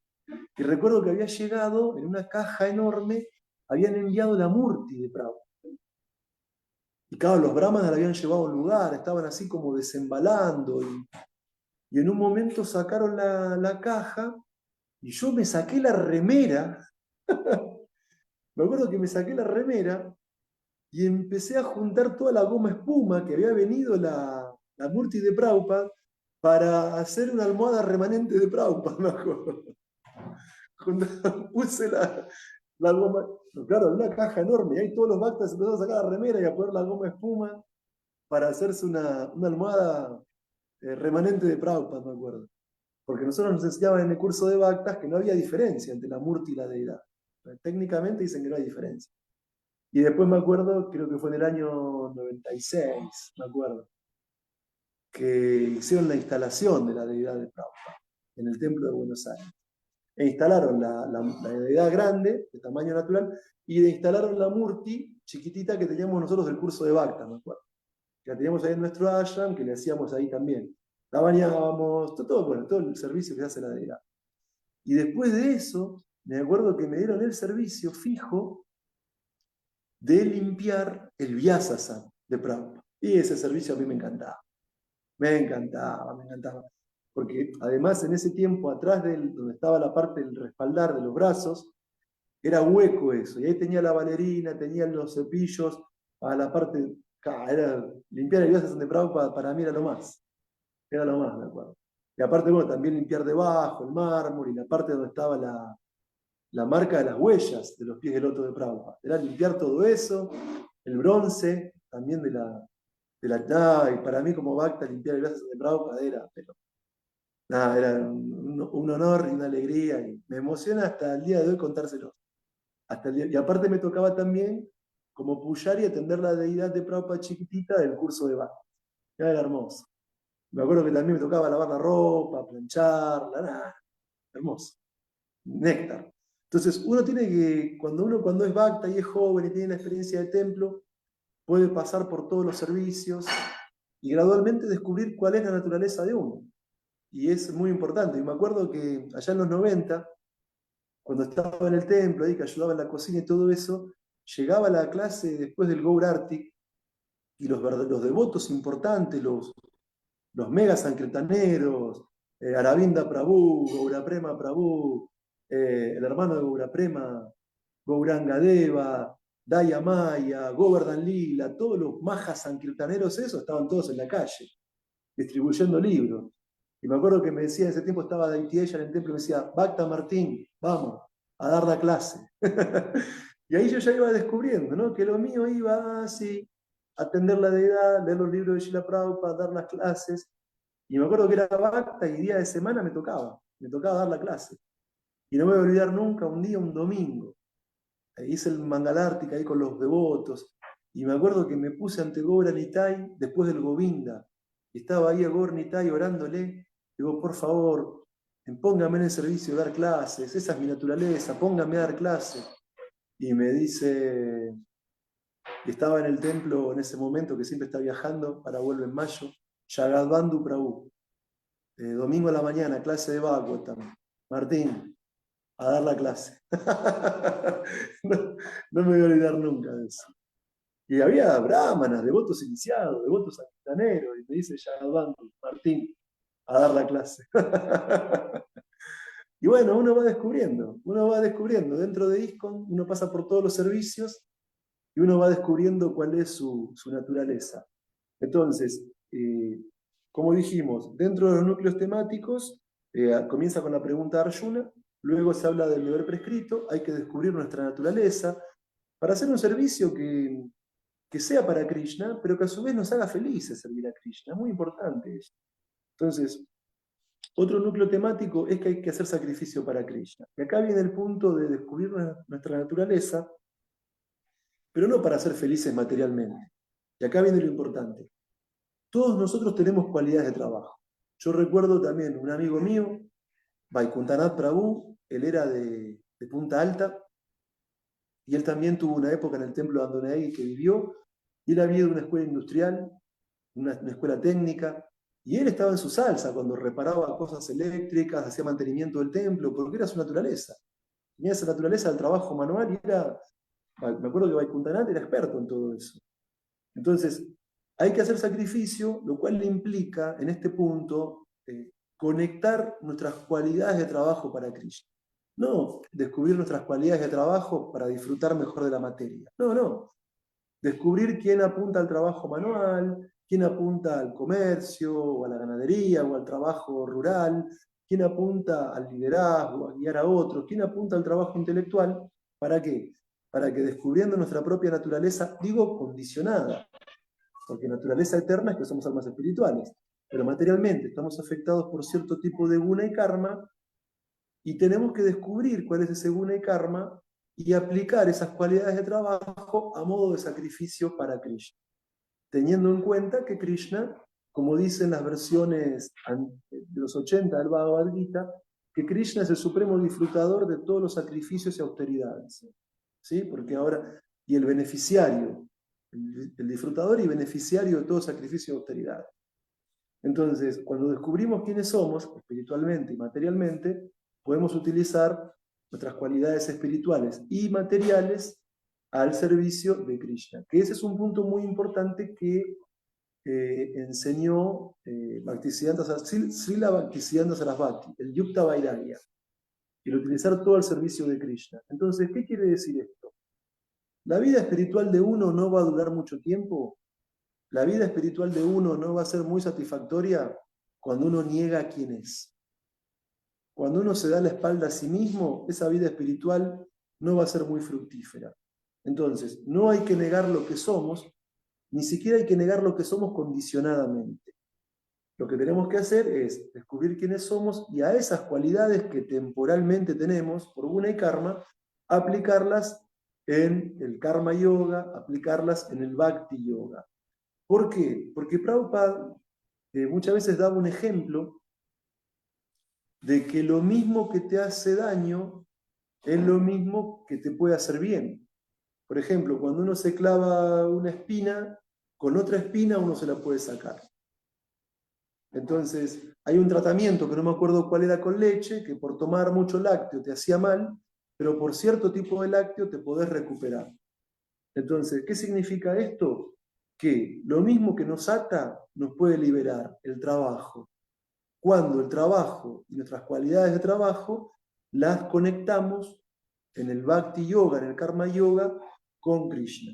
Y recuerdo que había llegado en una caja enorme, habían enviado la Murti de Prabhupada. Y claro, los brahmanas la habían llevado a un lugar, estaban así como desembalando, y en un momento sacaron la caja, y yo me saqué la remera, me acuerdo que me saqué la remera, y empecé a juntar toda la goma espuma que había venido la Murti de Prabhupada para hacer una almohada remanente de Prabhupada, me acuerdo. Puse la goma, claro, una caja enorme, y ahí todos los bhaktas empezaron a sacar la remera y a poner la goma espuma para hacerse una almohada remanente de Prabhupada, me acuerdo. Porque nosotros nos enseñaban en el curso de bhaktas que no había diferencia entre la Murti y la deidad. Técnicamente dicen que no hay diferencia. Y después me acuerdo, creo que fue en el año 96, me acuerdo, que hicieron la instalación de la deidad de Prabhupada en el templo de Buenos Aires. E instalaron la deidad grande, de tamaño natural, y instalaron la Murti chiquitita que teníamos nosotros del curso de Bhakta, me acuerdo. Que la teníamos ahí en nuestro ashram, que le hacíamos ahí también. La bañábamos, todo el servicio que hace la deidad. Y después de eso, me acuerdo que me dieron el servicio fijo de limpiar el Vyasa de Prabhupada. Y ese servicio a mí me encantaba. Me encantaba. Porque además en ese tiempo, atrás donde estaba la parte del respaldar de los brazos, era hueco eso. Y ahí tenía la bailarina, tenían los cepillos, a la parte, era limpiar el Vyasa de Prabhupada para mí era lo más. Era lo más, me acuerdo. Y aparte, bueno, también limpiar debajo, el mármol y la parte donde estaba la marca de las huellas de los pies del loto de Prabhupada. Era limpiar todo eso, el bronce también de la y para mí como bhakta limpiar el Vyasa de Prabhupada era un honor y una alegría, y me emociona hasta el día de hoy contárselo. Y aparte me tocaba también como puyari atender la deidad de Prabhupada chiquitita del curso de bhakta. Era hermoso. Me acuerdo que también me tocaba lavar la ropa, plancharla, hermoso. Néctar. Entonces, uno tiene que, cuando es bhakta y es joven y tiene la experiencia de templo, puede pasar por todos los servicios y gradualmente descubrir cuál es la naturaleza de uno. Y es muy importante. Y me acuerdo que allá en los 90, cuando estaba en el templo, ahí que ayudaba en la cocina y todo eso, llegaba a la clase después del Gaur Artik y los devotos importantes, los mega sankirtaneros, Aravinda Prabhu, Gauraprema Prabhu, el hermano de Gauraprema, Gauranga Deva, Daya Maya, Govardhan Lila, todos los majas sankirtaneros esos estaban todos en la calle, distribuyendo libros. Y me acuerdo que me decía, en ese tiempo estaba Daití ella en el templo, y me decía, Bhakta Martín, vamos, a dar la clase. Y ahí yo ya iba descubriendo, ¿no? Que lo mío iba así, atender la deidad, leer los libros de Srila Prabhupada, dar las clases. Y me acuerdo que era Bhakta y día de semana me tocaba dar la clase. Y no me voy a olvidar nunca, un día, un domingo, hice el Mangalártica ahí con los devotos, y me acuerdo que me puse ante Gaura Nitai después del Govinda, y estaba ahí a Gaura Nitai orándole, digo, por favor, póngame en el servicio de dar clases, esa es mi naturaleza, póngame a dar clases. Y me dice, y estaba en el templo en ese momento, que siempre está viajando, ahora vuelve en mayo, Jagadbandhu Prabhu, domingo a la mañana, clase de Bhagavatam, Martín, a dar la clase. No me voy a olvidar nunca de eso. Y había brahmanas, devotos iniciados, devotos sankirtaneros, y me dice Jagadbandhu, Martín, a dar la clase. Y bueno, uno va descubriendo. Dentro de ISKCON uno pasa por todos los servicios y uno va descubriendo cuál es su naturaleza. Entonces, como dijimos, dentro de los núcleos temáticos, comienza con la pregunta de Arjuna, luego se habla del deber prescrito, hay que descubrir nuestra naturaleza para hacer un servicio que sea para Krishna, pero que a su vez nos haga felices servir a Krishna. Es muy importante eso. Entonces, otro núcleo temático es que hay que hacer sacrificio para Krishna. Y acá viene el punto de descubrir nuestra naturaleza, pero no para ser felices materialmente. Y acá viene lo importante. Todos nosotros tenemos cualidades de trabajo. Yo recuerdo también un amigo mío, Vaikuntanath Prabhu, él era de Punta Alta, y él también tuvo una época en el templo de Andonegui que vivió, y él había ido a una escuela industrial, una escuela técnica, y él estaba en su salsa cuando reparaba cosas eléctricas, hacía mantenimiento del templo, porque era su naturaleza. Tenía esa naturaleza del trabajo manual y me acuerdo que Vaikuntanath era experto en todo eso. Entonces, hay que hacer sacrificio, lo cual le implica, en este punto, conectar nuestras cualidades de trabajo para Krishna. No descubrir nuestras cualidades de trabajo para disfrutar mejor de la materia. No. Descubrir quién apunta al trabajo manual, quién apunta al comercio, o a la ganadería, o al trabajo rural, quién apunta al liderazgo, a guiar a otros, quién apunta al trabajo intelectual. ¿Para qué? Para que descubriendo nuestra propia naturaleza, digo condicionada, porque naturaleza eterna es que somos almas espirituales, pero materialmente estamos afectados por cierto tipo de guna y karma, y tenemos que descubrir cuál es ese guna y karma y aplicar esas cualidades de trabajo a modo de sacrificio para Krishna, teniendo en cuenta que Krishna, como dicen las versiones de los 80 del Bhagavad Gita, que Krishna es el supremo disfrutador de todos los sacrificios y austeridades. ¿Sí? Porque ahora, y el beneficiario, el disfrutador y beneficiario de todo sacrificio y austeridad. Entonces, cuando descubrimos quiénes somos, espiritualmente y materialmente, podemos utilizar nuestras cualidades espirituales y materiales al servicio de Krishna. Que ese es un punto muy importante que enseñó Srila Bhaktisiddhanta Sarasvati, el Yukta Vairagya, el utilizar todo al servicio de Krishna. Entonces, ¿qué quiere decir esto? ¿La vida espiritual de uno no va a durar mucho tiempo? ¿La vida espiritual de uno no va a ser muy satisfactoria cuando uno niega quién es? Cuando uno se da la espalda a sí mismo, esa vida espiritual no va a ser muy fructífera. Entonces, no hay que negar lo que somos, ni siquiera hay que negar lo que somos condicionadamente. Lo que tenemos que hacer es descubrir quiénes somos y a esas cualidades que temporalmente tenemos, por guna y karma, aplicarlas en el karma yoga, aplicarlas en el bhakti yoga. ¿Por qué? Porque Prabhupada muchas veces daba un ejemplo de que lo mismo que te hace daño es lo mismo que te puede hacer bien. Por ejemplo, cuando uno se clava una espina, con otra espina uno se la puede sacar. Entonces, hay un tratamiento que no me acuerdo cuál era con leche, que por tomar mucho lácteo te hacía mal, pero por cierto tipo de lácteo te podés recuperar. Entonces, ¿qué significa esto? Que lo mismo que nos ata nos puede liberar el trabajo. Cuando el trabajo y nuestras cualidades de trabajo las conectamos en el Bhakti Yoga, en el Karma Yoga, con Krishna.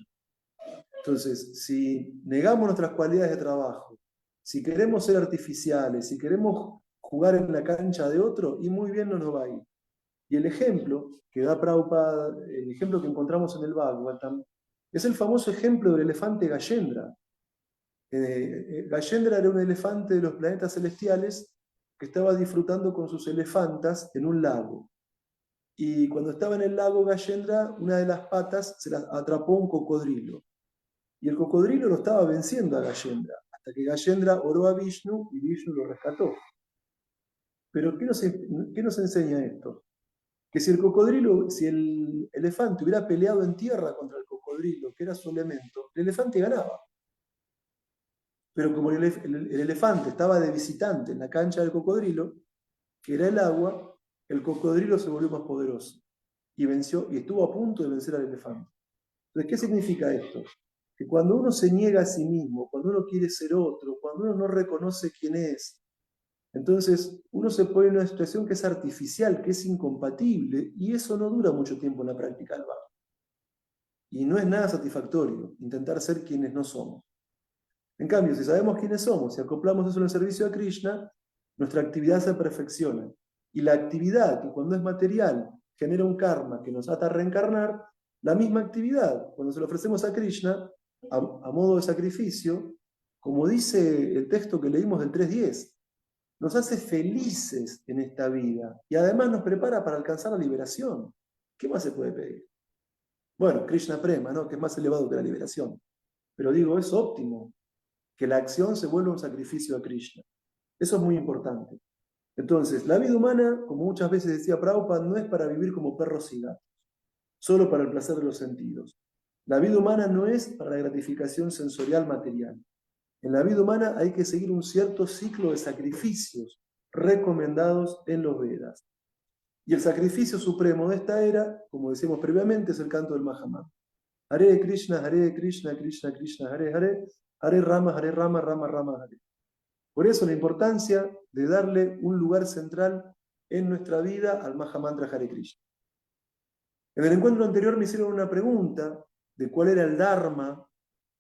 Entonces, si negamos nuestras cualidades de trabajo, si queremos ser artificiales, si queremos jugar en la cancha de otro, y muy bien no nos va a ir. Y el ejemplo que da Prabhupada, el ejemplo que encontramos en el Bhagavatam, es el famoso ejemplo del elefante Gayendra. Gayendra era un elefante de los planetas celestiales que estaba disfrutando con sus elefantas en un lago. Y cuando estaba en el lago Gayendra, una de las patas se la atrapó un cocodrilo. Y el cocodrilo lo estaba venciendo a Gayendra, hasta que Gayendra oró a Vishnu y Vishnu lo rescató. Pero ¿qué nos enseña esto? Que si el elefante hubiera peleado en tierra contra el cocodrilo, que era su elemento, el elefante ganaba. Pero como el elefante estaba de visitante en la cancha del cocodrilo, que era el agua, el cocodrilo se volvió más poderoso y venció, y estuvo a punto de vencer al elefante. Entonces, ¿qué significa esto? Que cuando uno se niega a sí mismo, cuando uno quiere ser otro, cuando uno no reconoce quién es, entonces uno se pone en una situación que es artificial, que es incompatible, y eso no dura mucho tiempo en la práctica del Bhakti. Y no es nada satisfactorio intentar ser quienes no somos. En cambio, si sabemos quiénes somos y acoplamos eso en el servicio a Krishna, nuestra actividad se perfecciona. Y la actividad, que cuando es material genera un karma que nos ata a reencarnar, la misma actividad, cuando se lo ofrecemos a Krishna, a modo de sacrificio, como dice el texto que leímos del 3.10, nos hace felices en esta vida y además nos prepara para alcanzar la liberación. ¿Qué más se puede pedir? Bueno, Krishna Prema, ¿no? Que es más elevado que la liberación. Pero digo, es óptimo que la acción se vuelva un sacrificio a Krishna. Eso es muy importante. Entonces, la vida humana, como muchas veces decía Prabhupada, no es para vivir como perros y gatos, solo para el placer de los sentidos. La vida humana no es para la gratificación sensorial material. En la vida humana hay que seguir un cierto ciclo de sacrificios recomendados en los Vedas. Y el sacrificio supremo de esta era, como decíamos previamente, es el canto del Mahamantra. Hare Krishna, Krishna Krishna, Hare Rama, Rama Rama, Hare. Por eso la importancia de darle un lugar central en nuestra vida al Mahamantra Hare Krishna. En el encuentro anterior me hicieron una pregunta de cuál era el Dharma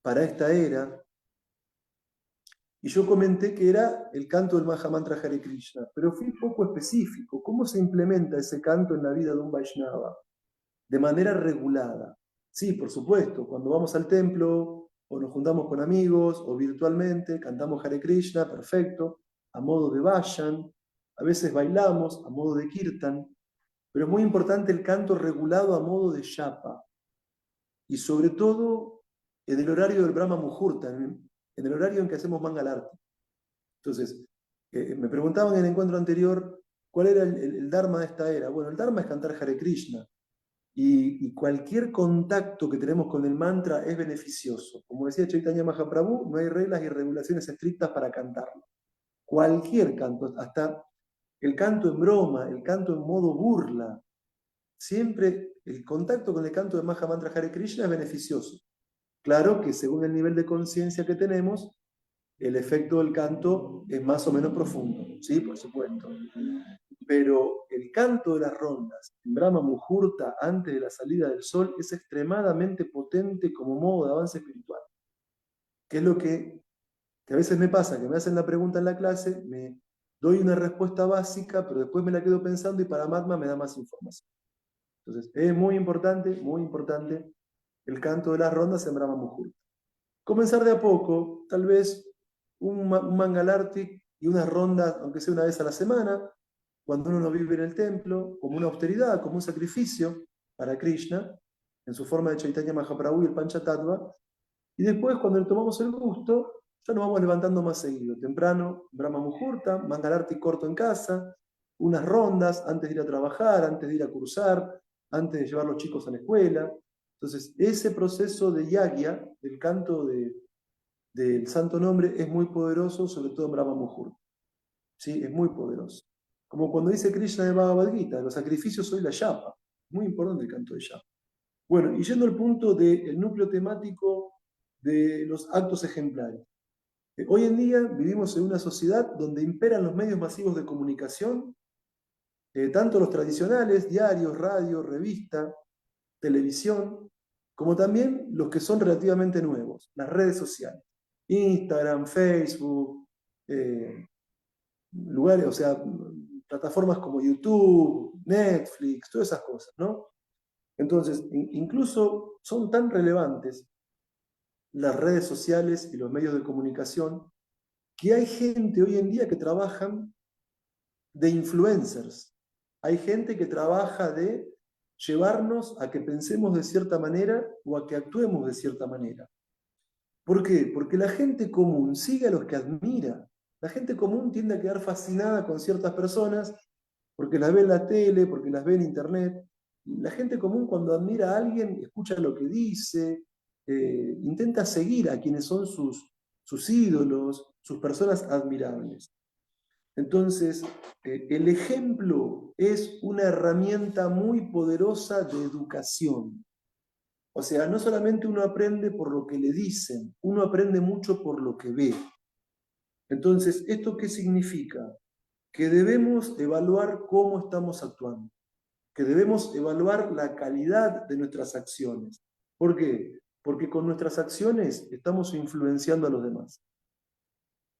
para esta era, y yo comenté que era el canto del Mahamantra Hare Krishna, pero fui poco específico. ¿Cómo se implementa ese canto en la vida de un Vaishnava? De manera regulada. Sí, por supuesto, cuando vamos al templo, o nos juntamos con amigos, o virtualmente, cantamos Hare Krishna, perfecto, a modo de vayan, a veces bailamos a modo de kirtan, pero es muy importante el canto regulado a modo de japa, y sobre todo en el horario del Brahma Muhurta, en el horario en que hacemos Mangal Arati. Entonces, me preguntaban en el encuentro anterior cuál era el Dharma de esta era. Bueno, el Dharma es cantar Hare Krishna, y cualquier contacto que tenemos con el mantra es beneficioso. Como decía Chaitanya Mahaprabhu, no hay reglas y regulaciones estrictas para cantarlo. Cualquier canto, hasta el canto en broma, el canto en modo burla, siempre el contacto con el canto de Mahamantra Hare Krishna es beneficioso. Claro que según el nivel de conciencia que tenemos, el efecto del canto es más o menos profundo, ¿sí? Por supuesto. Pero el canto de las rondas en Brahma Muhurta antes de la salida del sol es extremadamente potente como modo de avance espiritual. Que es lo que a veces me pasa, que me hacen la pregunta en la clase, me doy una respuesta básica, pero después me la quedo pensando y Paramatma me da más información. Entonces, es muy importante el canto de las rondas en Brahma Muhurta. Comenzar de a poco, tal vez un Mangal Arati y unas rondas, aunque sea una vez a la semana, cuando uno no vive en el templo, como una austeridad, como un sacrificio para Krishna, en su forma de Chaitanya Mahaprabhu y el Panchatattva, y después, cuando le tomamos el gusto, ya nos vamos levantando más seguido. Temprano, Brahma Muhurta, Mangal Arati corto en casa, unas rondas antes de ir a trabajar, antes de ir a cursar, antes de llevar a los chicos a la escuela. Entonces, ese proceso de yagya, del canto del santo nombre, es muy poderoso, sobre todo en Brahma Muhurta. ¿Sí? Es muy poderoso. Como cuando dice Krishna de Bhagavad Gita, los sacrificios soy la yapa. Muy importante el canto de yapa. Bueno, y yendo al punto del núcleo temático de los actos ejemplares. Hoy en día vivimos en una sociedad donde imperan los medios masivos de comunicación, tanto los tradicionales, diarios, radio, revista, televisión, como también los que son relativamente nuevos, las redes sociales. Instagram, Facebook, lugares, o sea, plataformas como YouTube, Netflix, todas esas cosas, ¿no? Entonces, incluso son tan relevantes las redes sociales y los medios de comunicación que hay gente hoy en día que trabajan de influencers. Hay gente que trabaja de llevarnos a que pensemos de cierta manera o a que actuemos de cierta manera. ¿Por qué? Porque la gente común sigue a los que admira. La gente común tiende a quedar fascinada con ciertas personas porque las ve en la tele, porque las ve en internet. Y la gente común cuando admira a alguien, escucha lo que dice, intenta seguir a quienes son sus ídolos, sus personas admirables. Entonces, el ejemplo es una herramienta muy poderosa de educación. O sea, no solamente uno aprende por lo que le dicen, uno aprende mucho por lo que ve. Entonces, ¿esto qué significa? Que debemos evaluar cómo estamos actuando, que debemos evaluar la calidad de nuestras acciones. ¿Por qué? Porque con nuestras acciones estamos influenciando a los demás.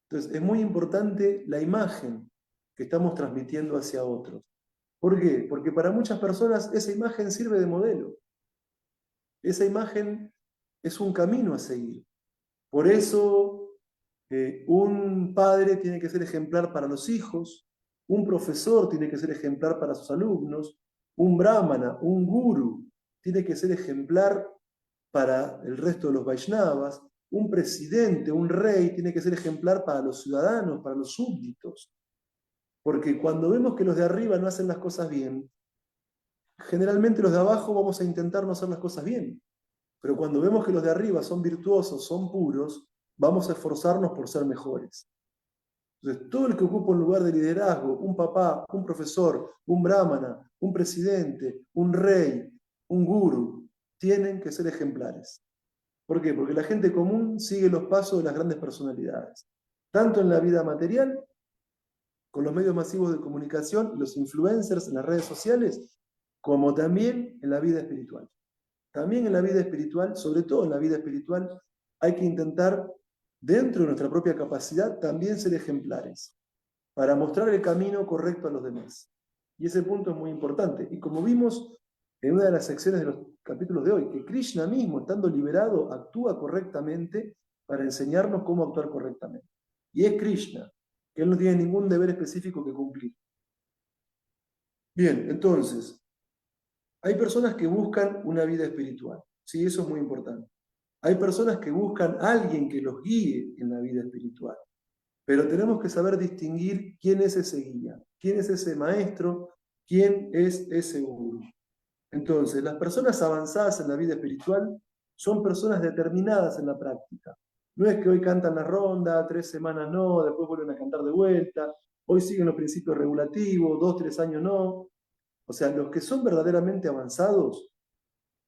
Entonces, es muy importante la imagen que estamos transmitiendo hacia otros. ¿Por qué? Porque para muchas personas esa imagen sirve de modelo. Esa imagen es un camino a seguir. Por eso, un padre tiene que ser ejemplar para los hijos, un profesor tiene que ser ejemplar para sus alumnos, un brahmana, un guru, tiene que ser ejemplar para el resto de los Vaishnavas, un presidente, un rey, tiene que ser ejemplar para los ciudadanos, para los súbditos. Porque cuando vemos que los de arriba no hacen las cosas bien, generalmente los de abajo vamos a intentar no hacer las cosas bien. Pero cuando vemos que los de arriba son virtuosos, son puros, vamos a esforzarnos por ser mejores. Entonces, todo el que ocupa un lugar de liderazgo, un papá, un profesor, un brahmana, un presidente, un rey, un guru, tienen que ser ejemplares. ¿Por qué? Porque la gente común sigue los pasos de las grandes personalidades, tanto en la vida material, con los medios masivos de comunicación, los influencers en las redes sociales, como también en la vida espiritual. También en la vida espiritual, sobre todo en la vida espiritual, hay que intentar, dentro de nuestra propia capacidad, también ser ejemplares, para mostrar el camino correcto a los demás. Y ese punto es muy importante. Y como vimos en una de las secciones de los capítulos de hoy, que Krishna mismo, estando liberado, actúa correctamente para enseñarnos cómo actuar correctamente. Y es Krishna, que él no tiene ningún deber específico que cumplir. Bien, entonces, hay personas que buscan una vida espiritual. Sí, eso es muy importante. Hay personas que buscan a alguien que los guíe en la vida espiritual. Pero tenemos que saber distinguir quién es ese guía, quién es ese maestro, quién es ese gurú. Entonces, las personas avanzadas en la vida espiritual son personas determinadas en la práctica. No es que hoy cantan la ronda, 3 semanas no, después vuelven a cantar de vuelta, hoy siguen los principios regulativos, 2, 3 años no. O sea, los que son verdaderamente avanzados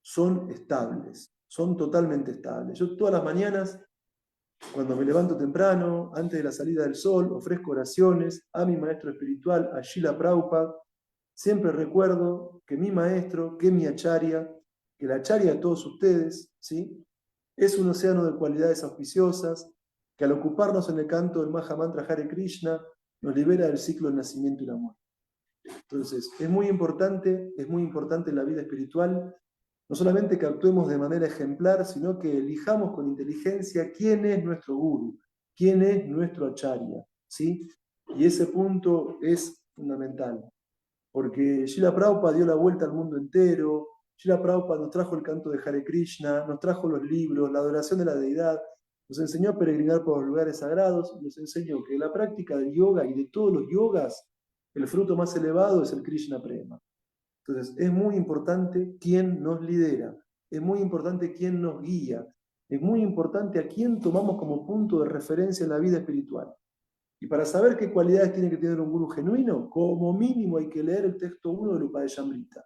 son estables, son totalmente estables. Yo todas las mañanas, cuando me levanto temprano, antes de la salida del sol, ofrezco oraciones a mi maestro espiritual, a Srila Prabhupada. Siempre recuerdo que mi maestro, que mi acharya, que la acharya de todos ustedes, ¿sí?, es un océano de cualidades auspiciosas, que al ocuparnos en el canto del Mahamantra Hare Krishna, nos libera del ciclo del nacimiento y la muerte. Entonces, es muy importante en la vida espiritual, no solamente que actuemos de manera ejemplar, sino que elijamos con inteligencia quién es nuestro guru, quién es nuestro acharya, ¿sí? Y ese punto es fundamental, porque Srila Prabhupada dio la vuelta al mundo entero, Srila Prabhupada nos trajo el canto de Hare Krishna, nos trajo los libros, la adoración de la deidad, nos enseñó a peregrinar por los lugares sagrados, nos enseñó que la práctica del yoga y de todos los yogas, el fruto más elevado es el Krishna Prema. Entonces, es muy importante quién nos lidera, es muy importante quién nos guía, es muy importante a quién tomamos como punto de referencia en la vida espiritual. Y para saber qué cualidades tiene que tener un gurú genuino, como mínimo hay que leer el texto 1 del Upadeshamrita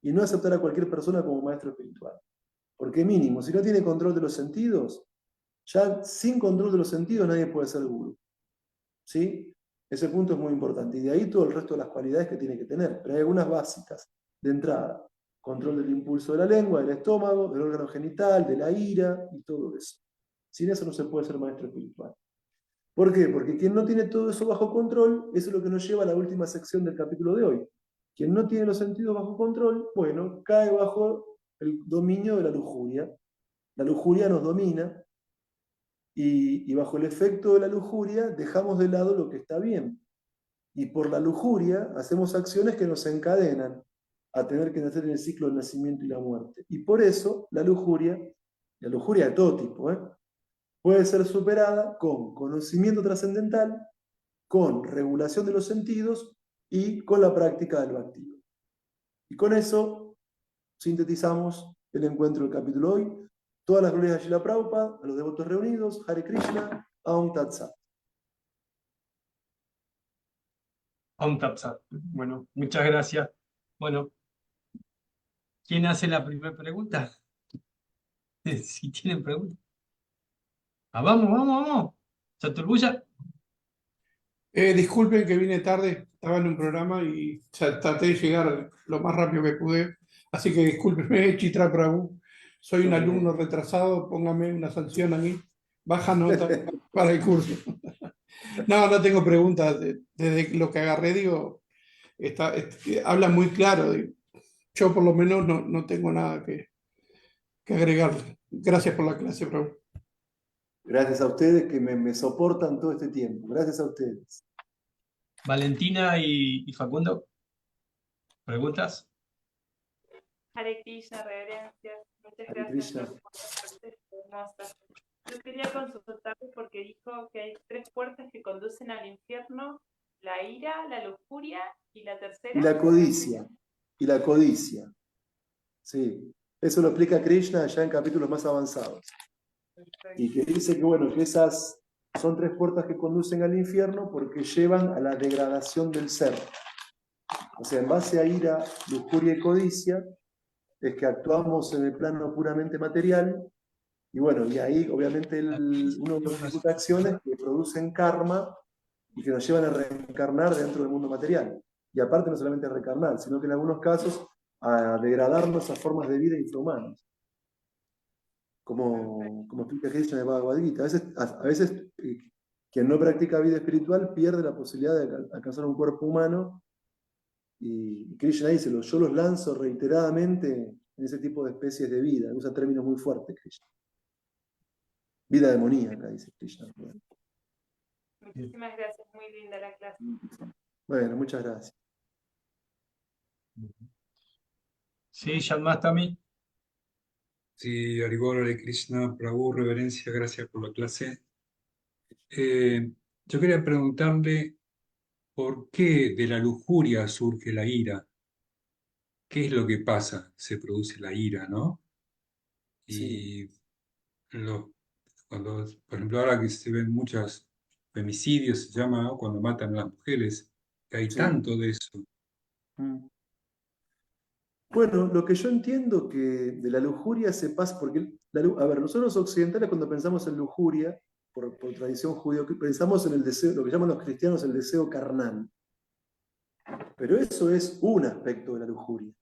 y no aceptar a cualquier persona como maestro espiritual. Porque mínimo, si no tiene control de los sentidos, ya sin control de los sentidos nadie puede ser gurú. ¿Sí? Ese punto es muy importante. Y de ahí todo el resto de las cualidades que tiene que tener. Pero hay algunas básicas de entrada. control del impulso de la lengua, del estómago, del órgano genital, de la ira y todo eso. Sin eso no se puede ser maestro espiritual. ¿Por qué? Porque quien no tiene todo eso bajo control, eso es lo que nos lleva a la última sección del capítulo de hoy. Quien no tiene los sentidos bajo control, bueno, cae bajo el dominio de la lujuria. La lujuria nos domina y bajo el efecto de la lujuria dejamos de lado lo que está bien. Y por la lujuria hacemos acciones que nos encadenan a tener que nacer en el ciclo del nacimiento y la muerte. Y por eso la lujuria de todo tipo, puede ser superada con conocimiento trascendental, con regulación de los sentidos y con la práctica del bhakti. Y con eso sintetizamos el encuentro del capítulo hoy. Todas las glorias de Srila Prabhupada, a los devotos reunidos, Hare Krishna, Aum Tat Sat. Aum Tat Sat. Bueno, muchas gracias. Bueno, ¿quién hace la primera pregunta? Si tienen preguntas. Ah, vamos, vamos, vamos. Chaturbuya. Disculpen que vine tarde, estaba en un programa y traté de llegar lo más rápido que pude, así que discúlpenme, Chitra Prabhu, soy un alumno retrasado, póngame una sanción a mí, baja nota para el curso. No tengo preguntas, desde lo que agarré, digo, habla muy claro, yo por lo menos no tengo nada que agregarle. Gracias por la clase, Prabhu. Gracias a ustedes que me soportan todo este tiempo. Gracias a ustedes. Valentina y Facundo, ¿preguntas? Hare Krishna, reverencias. Muchas Hare gracias Krishna. por compartir hermosa. Yo quería consultarle porque dijo que hay 3 puertas que conducen al infierno: la ira, la lujuria y la tercera. Y la codicia. Y la codicia. Sí. Eso lo explica Krishna ya en capítulos más avanzados. Y que dice que, bueno, que esas son 3 puertas que conducen al infierno porque llevan a la degradación del ser. O sea, en base a ira, lujuria y codicia, es que actuamos en el plano puramente material. Y bueno, y ahí obviamente uno ejecuta acciones que producen karma y que nos llevan a reencarnar dentro del mundo material. Y aparte no solamente a reencarnar, sino que en algunos casos a degradarnos a formas de vida infrahumanas. Como explica Krishna en el Bhagavad Gita. A veces quien no practica vida espiritual pierde la posibilidad de alcanzar un cuerpo humano. Y Krishna dice, yo los lanzo reiteradamente en ese tipo de especies de vida. Usa términos muy fuertes, Krishna. Vida demoníaca, dice Krishna. Muchísimas gracias, muy linda la clase. Bueno, muchas gracias. Sí, Janmastami. Sí, Haribol, Hare Krishna, Prabhu, reverencia, gracias por la clase. Yo quería preguntarle por qué de la lujuria surge la ira. ¿Qué es lo que pasa? Se produce la ira, ¿no? Sí. Y cuando, por ejemplo, ahora que se ven muchos femicidios, se llama, ¿no? Cuando matan a las mujeres, que hay Sí. tanto de eso. Bueno, lo que yo entiendo que de la lujuria se pasa, porque, a ver, nosotros occidentales cuando pensamos en lujuria, por tradición judía, pensamos en el deseo, lo que llaman los cristianos el deseo carnal. Pero eso es un aspecto de la lujuria.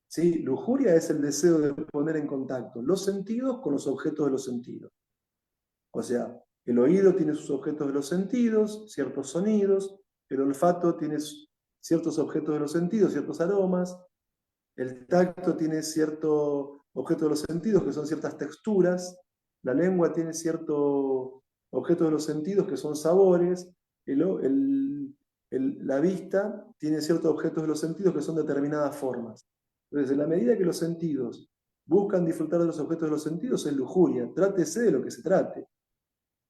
¿Sí? Lujuria es el deseo de poner en contacto los sentidos con los objetos de los sentidos. O sea, el oído tiene sus objetos de los sentidos, ciertos sonidos, el olfato tiene ciertos objetos de los sentidos, ciertos aromas, el tacto tiene cierto objeto de los sentidos, que son ciertas texturas, la lengua tiene cierto objeto de los sentidos, que son sabores, la vista tiene ciertos objetos de los sentidos, que son determinadas formas. Entonces, en la medida que los sentidos buscan disfrutar de los objetos de los sentidos, es lujuria, trátese de lo que se trate.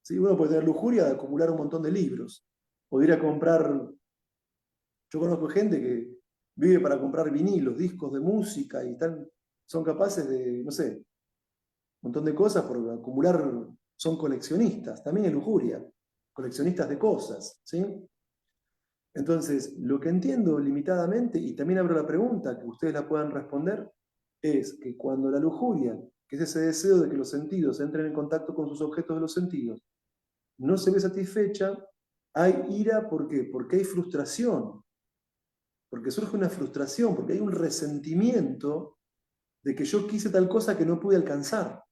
¿Sí? Uno puede tener lujuria de acumular un montón de libros, o de ir a comprar. Yo conozco gente que vive para comprar vinilos, discos de música y son capaces de, no sé, un montón de cosas por acumular, son coleccionistas, también es lujuria, coleccionistas de cosas, ¿sí? Entonces, lo que entiendo limitadamente, y también abro la pregunta, que ustedes la puedan responder, es que cuando la lujuria, que es ese deseo de que los sentidos entren en contacto con sus objetos de los sentidos, no se ve satisfecha, hay ira, ¿por qué? Porque hay frustración. Porque surge una frustración, porque hay un resentimiento de que yo quise tal cosa que no pude alcanzar.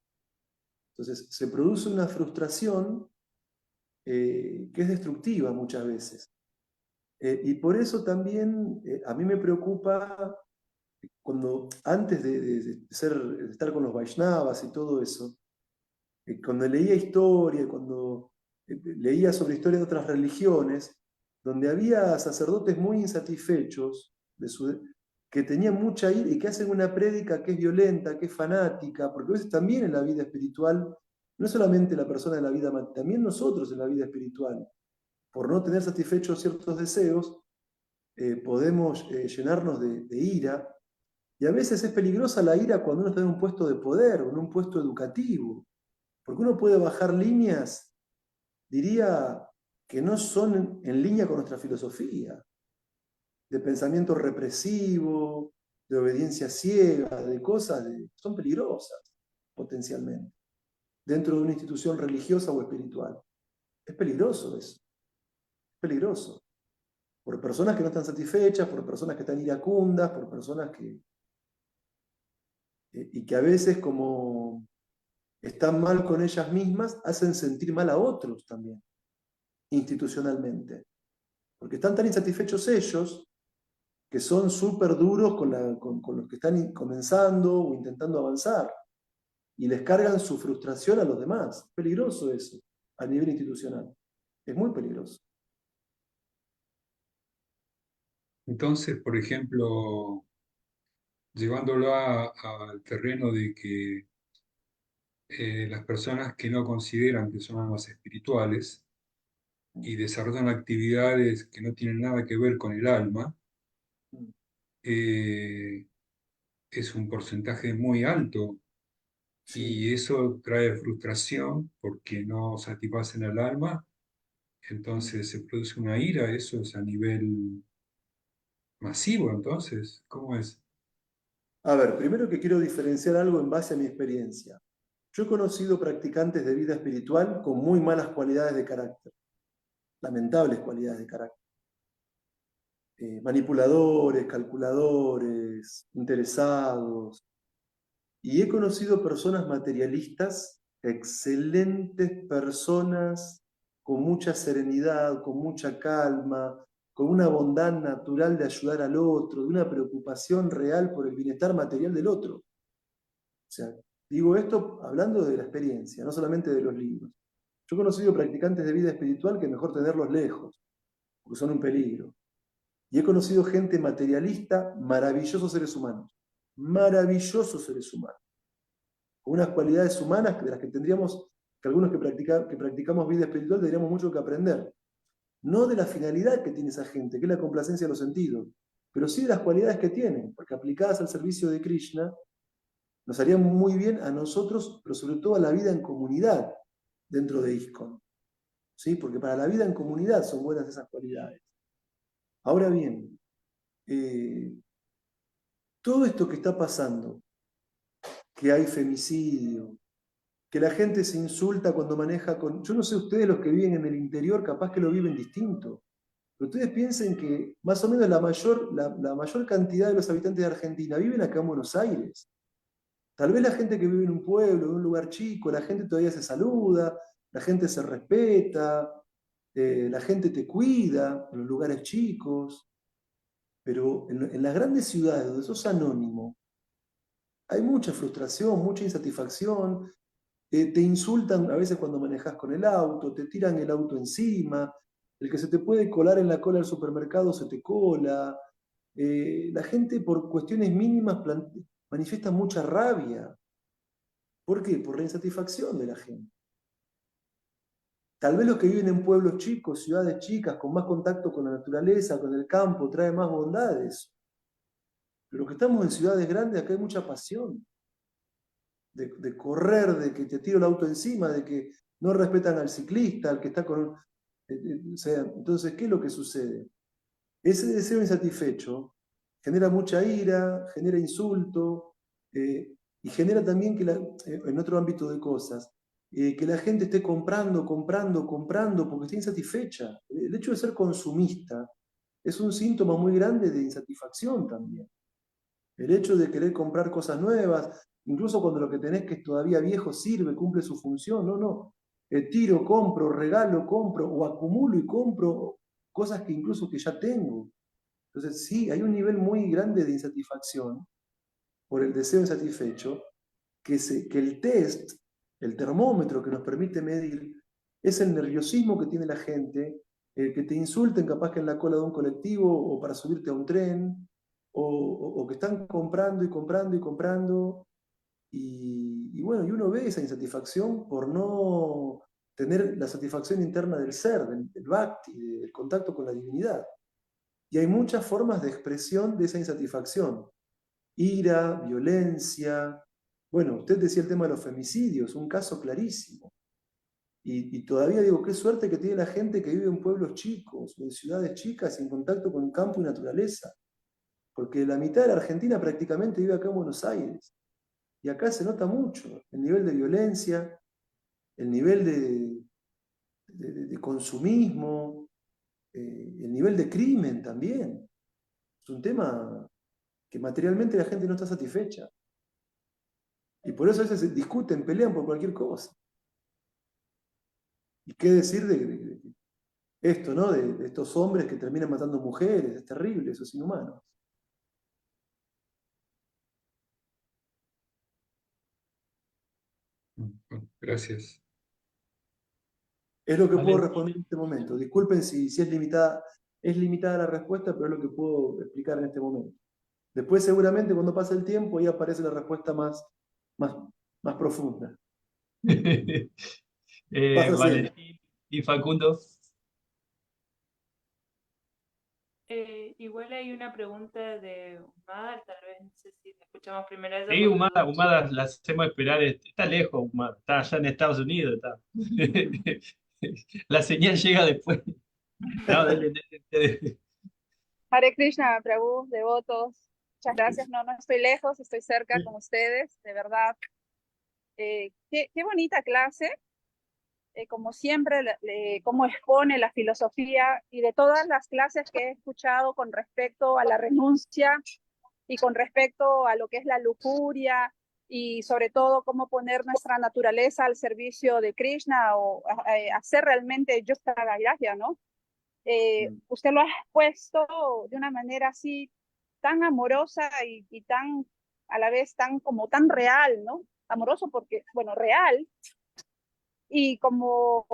Entonces se produce una frustración que es destructiva muchas veces. Y por eso también a mí me preocupa cuando, antes de estar con los Vaishnavas y todo eso, cuando leía historia, cuando leía sobre historia de otras religiones, donde había sacerdotes muy insatisfechos, que tenían mucha ira y que hacen una prédica que es violenta, que es fanática, porque a veces también en la vida espiritual, no solamente la persona en la vida, también nosotros en la vida espiritual, por no tener satisfechos ciertos deseos, podemos llenarnos de ira, y a veces es peligrosa la ira cuando uno está en un puesto de poder o en un puesto educativo, porque uno puede bajar líneas, diría, que no son en línea con nuestra filosofía, de pensamiento represivo, de obediencia ciega, de cosas que son peligrosas potencialmente, dentro de una institución religiosa o espiritual. Es peligroso eso, es peligroso. Por personas que no están satisfechas, por personas que están iracundas, por personas y que a veces como están mal con ellas mismas, hacen sentir mal a otros también, institucionalmente. Porque están tan insatisfechos ellos, que son súper duros con los que están comenzando o intentando avanzar, y les cargan su frustración a los demás. Es peligroso eso, a nivel institucional. Es muy peligroso. Entonces, por ejemplo, llevándolo al terreno de que las personas que no consideran que son almas espirituales y desarrollan actividades que no tienen nada que ver con el alma, eh, es un porcentaje muy alto Sí. y eso trae frustración porque no satisfacen el alma, entonces se produce una ira, eso es a nivel masivo, entonces, ¿cómo es? A ver, primero que quiero diferenciar algo en base a mi experiencia. Yo he conocido practicantes de vida espiritual con muy malas cualidades de carácter, lamentables cualidades de carácter. Manipuladores, calculadores, interesados. Y he conocido personas materialistas, excelentes personas, con mucha serenidad, con mucha calma, con una bondad natural de ayudar al otro, de una preocupación real por el bienestar material del otro. O sea, digo esto hablando de la experiencia, no solamente de los libros. Yo he conocido practicantes de vida espiritual que es mejor tenerlos lejos, porque son un peligro. Y he conocido gente materialista, maravillosos seres humanos. Maravillosos seres humanos. Con unas cualidades humanas de las que tendríamos, que algunos que practicamos vida espiritual, tendríamos mucho que aprender. No de la finalidad que tiene esa gente, que es la complacencia de los sentidos, pero sí de las cualidades que tienen, porque aplicadas al servicio de Krishna, nos harían muy bien a nosotros, pero sobre todo a la vida en comunidad dentro de ISKCON. ¿Sí? Porque para la vida en comunidad son buenas esas cualidades. Ahora bien, todo esto que está pasando, que hay femicidio, que la gente se insulta cuando maneja con... Yo no sé ustedes los que viven en el interior, capaz que lo viven distinto, pero ustedes piensen que más o menos la mayor cantidad de los habitantes de Argentina viven acá en Buenos Aires. Tal vez la gente que vive en un pueblo, en un lugar chico, la gente todavía se saluda, la gente se respeta, la gente te cuida en los lugares chicos, pero en las grandes ciudades donde sos anónimo, hay mucha frustración, mucha insatisfacción, te insultan a veces cuando manejas con el auto, te tiran el auto encima, el que se te puede colar en la cola del supermercado se te cola. La gente por cuestiones mínimas manifiesta mucha rabia. ¿Por qué? Por la insatisfacción de la gente. Tal vez los que viven en pueblos chicos, ciudades chicas, con más contacto con la naturaleza, con el campo, trae más bondades. Pero los que estamos en ciudades grandes, acá hay mucha pasión. De correr, de que te tiro el auto encima, de que no respetan al ciclista, al que está con... o sea, entonces, ¿qué es lo que sucede? Ese deseo insatisfecho genera mucha ira, genera insulto, y genera también que en otro ámbito de cosas, que la gente esté comprando, comprando, comprando, porque está insatisfecha. El hecho de ser consumista es un síntoma muy grande de insatisfacción también. El hecho de querer comprar cosas nuevas, incluso cuando lo que tenés que es todavía viejo sirve, cumple su función, no. Tiro, compro, regalo, compro, o acumulo y compro cosas que incluso que ya tengo. Entonces sí, hay un nivel muy grande de insatisfacción por el deseo insatisfecho, que el test, el termómetro que nos permite medir, es el nerviosismo que tiene la gente, el que te insulten capaz que en la cola de un colectivo o para subirte a un tren, o que están comprando y comprando y comprando, y bueno, y uno ve esa insatisfacción por no tener la satisfacción interna del ser, del bhakti, del contacto con la divinidad. Y hay muchas formas de expresión de esa insatisfacción. Ira, violencia. Bueno, usted decía el tema de los femicidios, un caso clarísimo. Y todavía digo, qué suerte que tiene la gente que vive en pueblos chicos, en ciudades chicas, en contacto con campo y naturaleza. Porque la mitad de la Argentina prácticamente vive acá en Buenos Aires. Y acá se nota mucho el nivel de violencia, el nivel de consumismo, el nivel de crimen también. Es un tema que materialmente la gente no está satisfecha. Y por eso a veces se discuten, pelean por cualquier cosa. ¿Y qué decir de esto, ¿no? De estos hombres que terminan matando mujeres? Es terrible, eso es inhumano. Bueno, gracias. Es lo que puedo Vale. responder en este momento. Disculpen si es limitada la respuesta, pero es lo que puedo explicar en este momento. Después seguramente cuando pase el tiempo ahí aparece la respuesta más, más profunda. Pasa siempre. Valentín y Facundo. Igual hay una pregunta de Omar, tal vez no sé si la escuchamos primero a ella Sí, porque Humada, dudo mucho. Humada, la hacemos esperar. Está lejos, Humada. Está allá en Estados Unidos. Está. La señal llega después. No, dele. Hare Krishna, Prabhu, devotos. Muchas gracias. No, no estoy lejos, estoy cerca con ustedes, de verdad. Qué bonita clase, como siempre, cómo expone la filosofía y de todas las clases que he escuchado con respecto a la renuncia y con respecto a lo que es la lujuria y sobre todo cómo poner nuestra naturaleza al servicio de Krishna o hacer realmente Yuktha Vairagya, ¿no? Usted lo ha expuesto de una manera así tan amorosa y tan a la vez tan real, ¿no? Amoroso porque, bueno, real, y como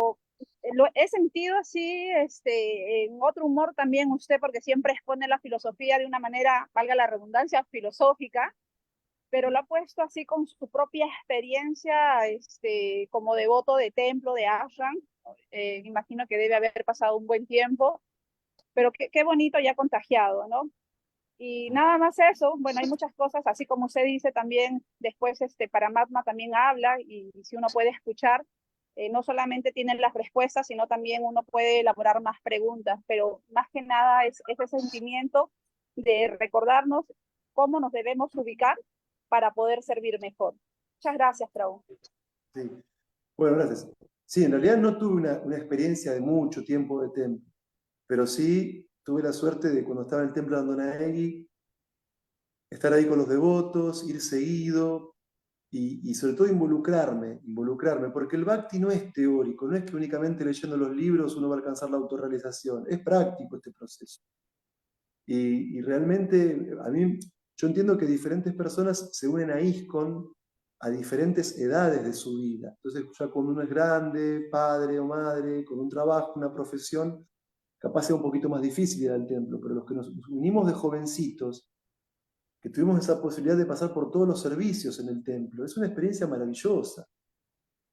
lo he sentido así, en otro humor también usted, porque siempre expone la filosofía de una manera, valga la redundancia, filosófica, pero lo ha puesto así con su propia experiencia, como devoto de templo, de ashram. Imagino que debe haber pasado un buen tiempo, pero qué bonito ya contagiado, ¿no? Y nada más eso, bueno, hay muchas cosas, así como usted dice también, después Paramatma también habla y si uno puede escuchar, no solamente tienen las respuestas, sino también uno puede elaborar más preguntas, pero más que nada es ese sentimiento de recordarnos cómo nos debemos ubicar para poder servir mejor. Muchas gracias, Prabhu. Sí. Bueno, gracias. Sí, en realidad no tuve una experiencia de mucho tiempo de templo, pero sí tuve la suerte de cuando estaba en el templo de Andonaegui, estar ahí con los devotos, ir seguido y sobre todo involucrarme, porque el bhakti no es teórico, no es que únicamente leyendo los libros uno va a alcanzar la autorrealización, es práctico este proceso. Y realmente yo entiendo que diferentes personas se unen a ISKCON a diferentes edades de su vida. Entonces ya cuando uno es grande, padre o madre, con un trabajo, una profesión, capaz sea un poquito más difícil ir al templo, pero los que nos unimos de jovencitos, que tuvimos esa posibilidad de pasar por todos los servicios en el templo, es una experiencia maravillosa.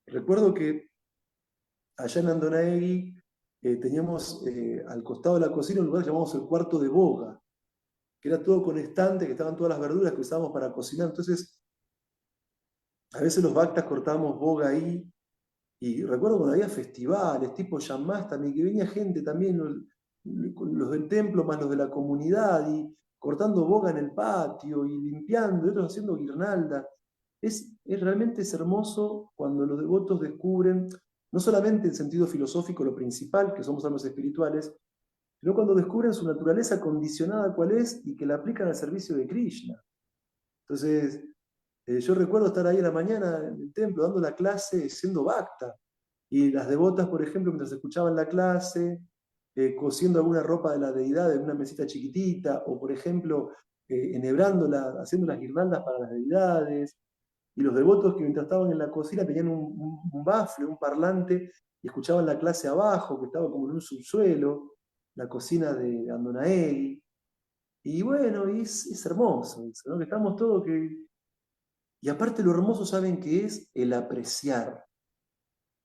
Recuerdo que allá en Andonaegui teníamos al costado de la cocina un lugar que llamamos el cuarto de boga, que era todo con estante, que estaban todas las verduras que usábamos para cocinar. Entonces, a veces los bhaktas cortábamos boga ahí, y recuerdo cuando había festivales, tipo Yamás también, que venía gente también, los del templo más los de la comunidad, y cortando boga en el patio, y limpiando, y otros haciendo guirnalda. Realmente es hermoso cuando los devotos descubren, no solamente en sentido filosófico lo principal, que somos almas espirituales, sino cuando descubren su naturaleza condicionada cuál es y que la aplican al servicio de Krishna. Entonces, yo recuerdo estar ahí en la mañana en el templo dando la clase siendo bhakta. Y las devotas, por ejemplo, mientras escuchaban la clase, cosiendo alguna ropa de la deidad en una mesita chiquitita, o por ejemplo, enhebrándola, haciendo las guirnaldas para las deidades. Y los devotos que mientras estaban en la cocina tenían un bafle, un parlante, y escuchaban la clase abajo, que estaba como en un subsuelo, la cocina de Andonaegui. Y bueno, y es hermoso eso, ¿no? Que estamos todos que... Y aparte lo hermoso, ¿saben qué es? El apreciar.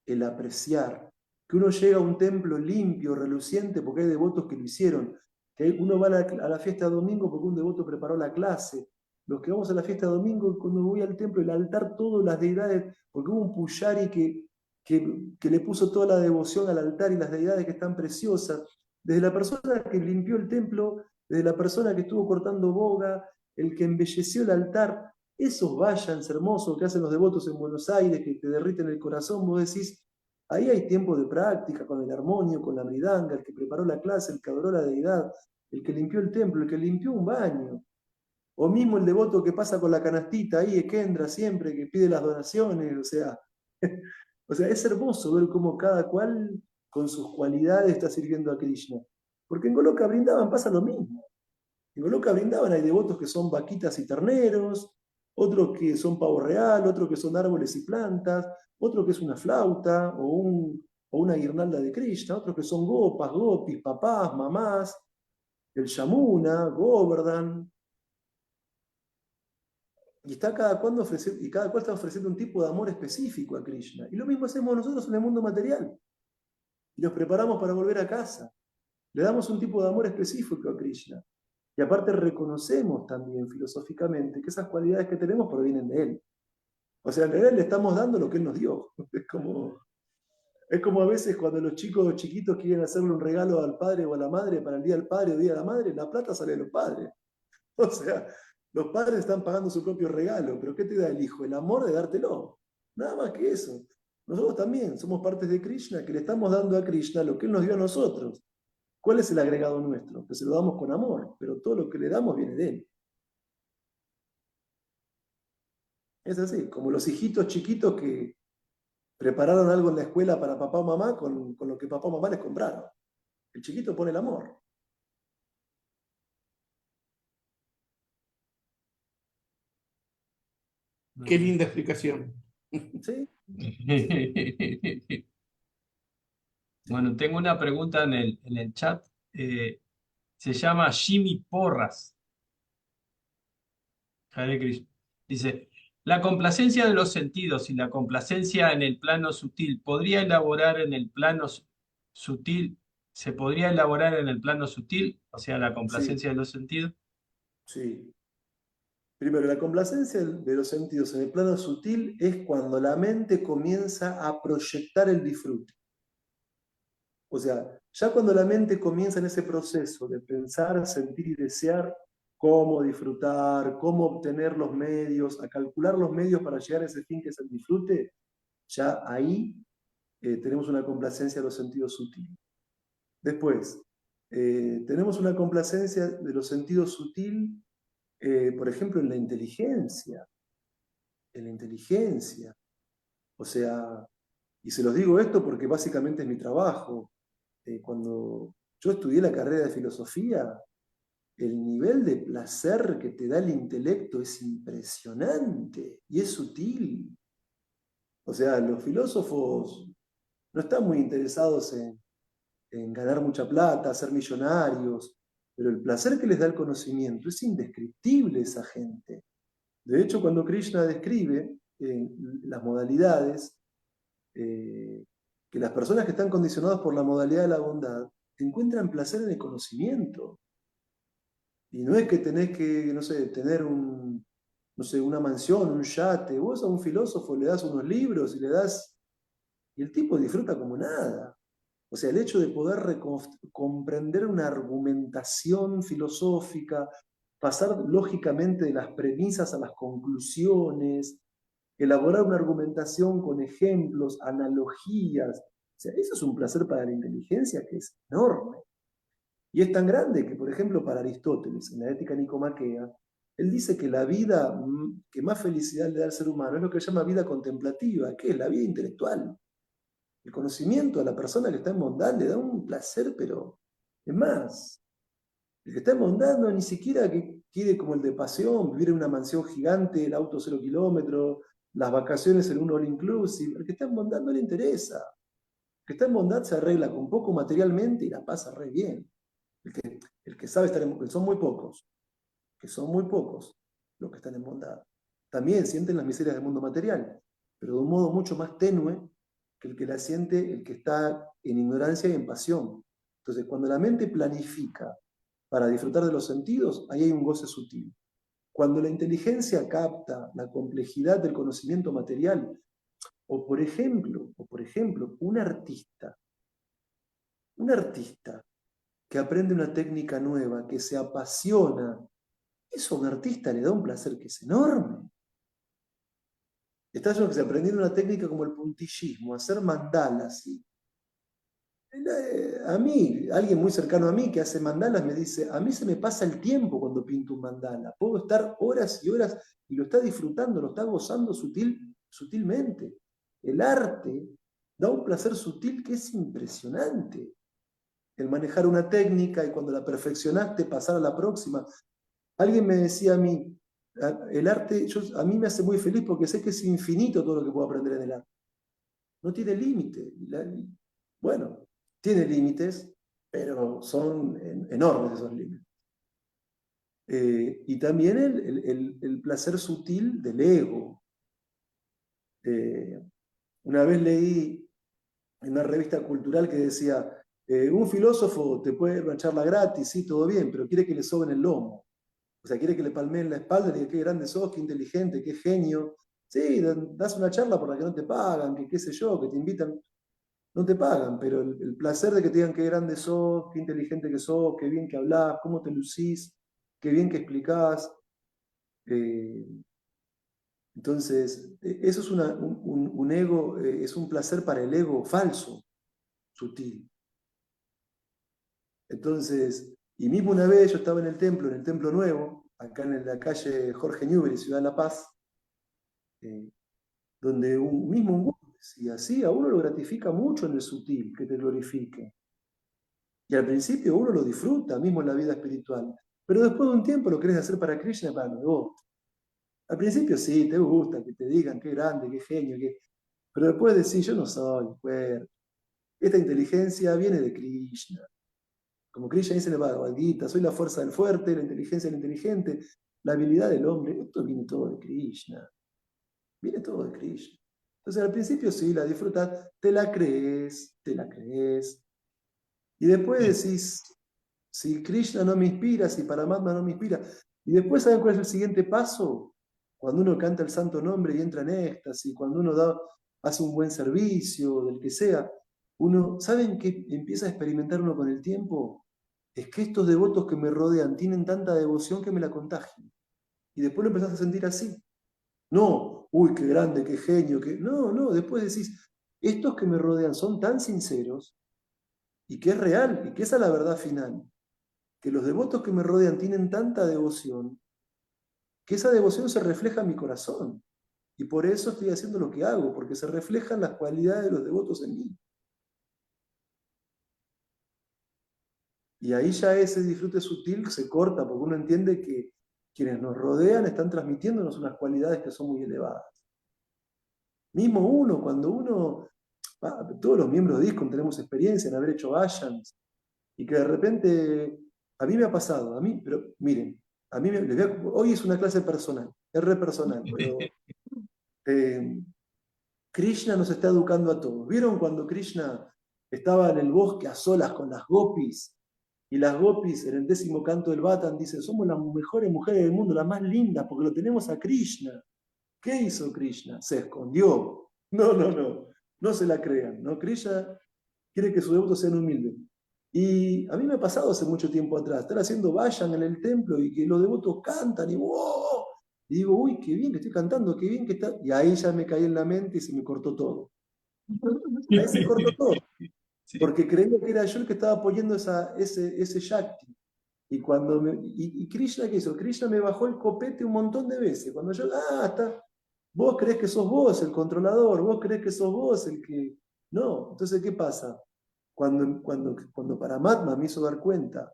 El apreciar. Que uno llega a un templo limpio, reluciente, porque hay devotos que lo hicieron. Que uno va a la fiesta de domingo porque un devoto preparó la clase. Los que vamos a la fiesta de domingo, cuando voy al templo, el altar, todas las deidades, porque hubo un puyari que le puso toda la devoción al altar y las deidades que están preciosas. Desde la persona que limpió el templo, desde la persona que estuvo cortando boga, el que embelleció el altar, esos vayans hermosos que hacen los devotos en Buenos Aires, que te derriten el corazón, vos decís, ahí hay tiempo de práctica con el armonio, con la mridanga, el que preparó la clase, el que adoró la deidad, el que limpió el templo, el que limpió un baño. O mismo el devoto que pasa con la canastita ahí, Ekendra, siempre, que pide las donaciones, o sea, o sea, es hermoso ver cómo cada cual con sus cualidades está sirviendo a Krishna. Porque en Goloka Brindavan pasa lo mismo. En Goloka Brindavan hay devotos que son vaquitas y terneros, otros que son pavo real, otros que son árboles y plantas, otro que es una flauta o una guirnalda de Krishna, otros que son gopas, gopis, papás, mamás, el Yamuna, Govardhan. Y está cada cual está ofreciendo un tipo de amor específico a Krishna. Y lo mismo hacemos nosotros en el mundo material. Y nos preparamos para volver a casa. Le damos un tipo de amor específico a Krishna. Y aparte reconocemos también filosóficamente que esas cualidades que tenemos provienen de Él. O sea, en realidad le estamos dando lo que Él nos dio. Es como a veces cuando los chicos chiquitos quieren hacerle un regalo al padre o a la madre para el Día del Padre o Día de la Madre, la plata sale de los padres. O sea, los padres están pagando su propio regalo, pero ¿qué te da el hijo? El amor de dártelo. Nada más que eso. Nosotros también somos partes de Krishna, que le estamos dando a Krishna lo que Él nos dio a nosotros. ¿Cuál es el agregado nuestro? Que se lo damos con amor, pero todo lo que le damos viene de Él. Es así, como los hijitos chiquitos que prepararon algo en la escuela para papá o mamá con lo que papá o mamá les compraron. El chiquito pone el amor. Qué linda explicación. ¿Sí? Bueno, tengo una pregunta en el chat. Se llama Jimmy Porras. Hare Krishna. Dice, la complacencia de los sentidos y la complacencia en el plano sutil, ¿podría elaborar en el plano sutil? ¿Se podría elaborar en el plano sutil? O sea, la Sí, complacencia de los sentidos. sí. Primero, la complacencia de los sentidos en el plano sutil es cuando la mente comienza a proyectar el disfrute. O sea, ya cuando la mente comienza en ese proceso de pensar, sentir y desear cómo disfrutar, cómo obtener los medios, a calcular los medios para llegar a ese fin que es el disfrute, ya ahí tenemos una complacencia de los sentidos sutiles. Después, tenemos una complacencia de los sentidos sutil, por ejemplo, en la inteligencia. En la inteligencia. O sea, y se los digo esto porque básicamente es mi trabajo. Cuando yo estudié la carrera de filosofía, el nivel de placer que te da el intelecto es impresionante y es sutil. O sea, los filósofos no están muy interesados en ganar mucha plata, ser millonarios, pero el placer que les da el conocimiento es indescriptible esa gente. De hecho, cuando Krishna describe las modalidades, que las personas que están condicionadas por la modalidad de la bondad encuentran placer en el conocimiento. Y no es que tenés que, no sé, tener no sé, una mansión, un yate. Vos a un filósofo le das unos libros y le das... Y el tipo disfruta como nada. O sea, el hecho de poder comprender una argumentación filosófica, pasar lógicamente de las premisas a las conclusiones, elaborar una argumentación con ejemplos, analogías. O sea, eso es un placer para la inteligencia que es enorme. Y es tan grande que, por ejemplo, para Aristóteles, en la Ética Nicomaquea, Él dice que la vida que más felicidad le da al ser humano es lo que llama vida contemplativa, que es la vida intelectual. El conocimiento a la persona que está en bondad le da un placer, pero es más, el que está en bondad no ni siquiera que quiere como el de pasión, vivir en una mansión gigante, el auto 0 kilómetros, las vacaciones en un all inclusive. El que está en bondad no le interesa. El que está en bondad se arregla con poco materialmente y la pasa re bien. El que sabe estar en bondad, que son muy pocos los que están en bondad. También sienten las miserias del mundo material, pero de un modo mucho más tenue que el que la siente el que está en ignorancia y en pasión. Entonces, cuando la mente planifica para disfrutar de los sentidos, ahí hay un goce sutil. Cuando la inteligencia capta la complejidad del conocimiento material, o por ejemplo, un artista que aprende una técnica nueva, que se apasiona, eso a un artista le da un placer que es enorme. Está yo que se aprendiendo una técnica como el puntillismo, hacer mandalas. ¿Sí? A mí, alguien muy cercano a mí que hace mandalas me dice, a mí se me pasa el tiempo cuando pinto un mandala. Puedo estar horas y horas y lo está disfrutando, lo está gozando sutilmente. El arte da un placer sutil que es impresionante. El manejar una técnica y cuando la perfeccionaste pasar a la próxima. Alguien me decía a mí, el arte a mí me hace muy feliz porque sé que es infinito todo lo que puedo aprender en el arte. No tiene límite. Bueno, tiene límites, pero son enormes esos límites. Y también el placer sutil del ego. Una vez leí en una revista cultural que decía, un filósofo te puede dar una charla gratis, sí, todo bien, pero quiere que le soben el lomo. O sea, quiere que le palmeen la espalda y le diga qué grande sos, qué inteligente, qué genio. Sí, das una charla por la que no te pagan, que qué sé yo, que te invitan, no te pagan, pero el placer de que te digan qué grande sos, qué inteligente que sos, qué bien que hablás, cómo te lucís, qué bien que explicás. Entonces, eso es un ego, es un placer para el ego falso, sutil. Entonces, y mismo una vez yo estaba en el Templo Nuevo, acá en la calle Jorge Newbery, Ciudad de La Paz, donde un gurú decía, sí, a uno lo gratifica mucho en el sutil, que te glorifique. Y al principio uno lo disfruta, mismo en la vida espiritual, pero después de un tiempo lo querés hacer para Krishna, para vos. Al principio sí, te gusta que te digan qué grande, qué genio, pero después decís, yo no soy fuerte. Esta inteligencia viene de Krishna. Como Krishna dice en el Bhagavad Gita, soy la fuerza del fuerte, la inteligencia del inteligente, la habilidad del hombre. Esto viene todo de Krishna. Viene todo de Krishna. Entonces al principio sí, la disfrutas, te la crees. Y después decís, si Krishna no me inspira, si Paramatma no me inspira. Y después, ¿saben cuál es el siguiente paso? Cuando uno canta el santo nombre y entra en éxtasis, cuando uno hace un buen servicio, del que sea, ¿saben qué empieza a experimentar uno con el tiempo? Es que estos devotos que me rodean tienen tanta devoción que me la contagian. Y después lo empezás a sentir así. No, uy, qué grande, qué genio, No, después decís, estos que me rodean son tan sinceros y que es real, y que esa es la verdad final, que los devotos que me rodean tienen tanta devoción, que esa devoción se refleja en mi corazón. Y por eso estoy haciendo lo que hago, porque se reflejan las cualidades de los devotos en mí. Y ahí ya ese disfrute sutil se corta, porque uno entiende que quienes nos rodean están transmitiéndonos unas cualidades que son muy elevadas. Mismo todos los miembros de ISKCON tenemos experiencia en haber hecho ashams, y que de repente, a mí me ha pasado, pero miren, hoy es una clase personal, es re personal, pero Krishna nos está educando a todos. ¿Vieron cuando Krishna estaba en el bosque a solas con las gopis? Y las gopis en el 10º canto del Bhattan dicen, somos las mejores mujeres del mundo, las más lindas, porque lo tenemos a Krishna. ¿Qué hizo Krishna? Se escondió. No se la crean, ¿no? Krishna quiere que sus devotos sean humildes. Y a mí me ha pasado hace mucho tiempo atrás, estar haciendo vayan en el templo y que los devotos cantan y ¡wow! Y digo, uy, qué bien que estoy cantando, qué bien que está. Y ahí ya me caí en la mente y se me cortó todo. Ahí se cortó todo. Sí. Porque creía que era yo el que estaba apoyando ese Shakti. Y Krishna, ¿qué hizo? Krishna me bajó el copete un montón de veces. Cuando yo, vos creés que sos vos el controlador, vos creés que sos vos el que... No, entonces, ¿qué pasa? Cuando Paramatma me hizo dar cuenta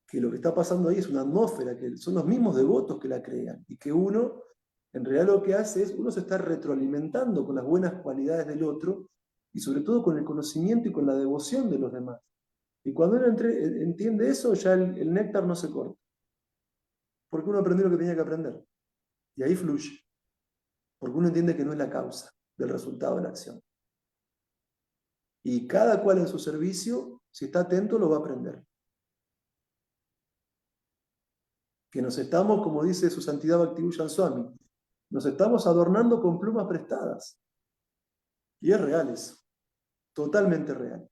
que lo que está pasando ahí es una atmósfera, que son los mismos devotos que la crean, y que uno, en realidad lo que hace es, uno se está retroalimentando con las buenas cualidades del otro, y sobre todo con el conocimiento y con la devoción de los demás. Y cuando uno entiende eso, ya el néctar no se corta, porque uno aprendió lo que tenía que aprender, y ahí fluye, porque uno entiende que no es la causa del resultado de la acción. Y cada cual en su servicio, si está atento, lo va a aprender. Que nos estamos, como dice su santidad Bhakti-Bhushan Swami, nos estamos adornando con plumas prestadas. Y es real eso, totalmente real.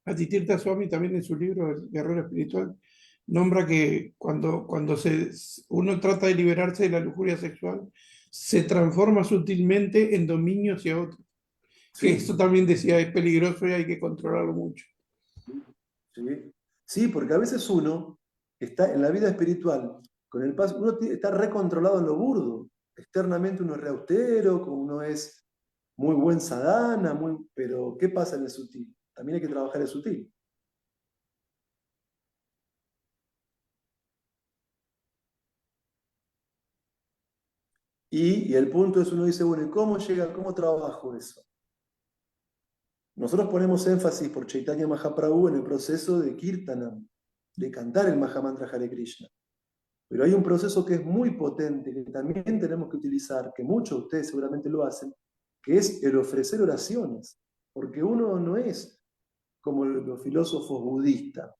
Atitirtha Swami también en su libro El Guerrero Espiritual nombra que cuando uno trata de liberarse de la lujuria sexual, se transforma sutilmente en dominio hacia otro. Que Sí, esto también decía es peligroso y hay que controlarlo mucho. sí. Sí, porque a veces uno está en la vida espiritual, con el paso, uno está recontrolado en lo burdo. Externamente uno es re austero, como uno es muy buen sadhana, pero ¿qué pasa en el sutil? También hay que trabajar el sutil. Y el punto es, uno dice, bueno, ¿y cómo trabajo eso? Nosotros ponemos énfasis por Chaitanya Mahaprabhu en el proceso de Kirtanam, de cantar el Mahamantra Hare Krishna. Pero hay un proceso que es muy potente, que también tenemos que utilizar, que muchos de ustedes seguramente lo hacen, que es el ofrecer oraciones. Porque uno no es como los filósofos budistas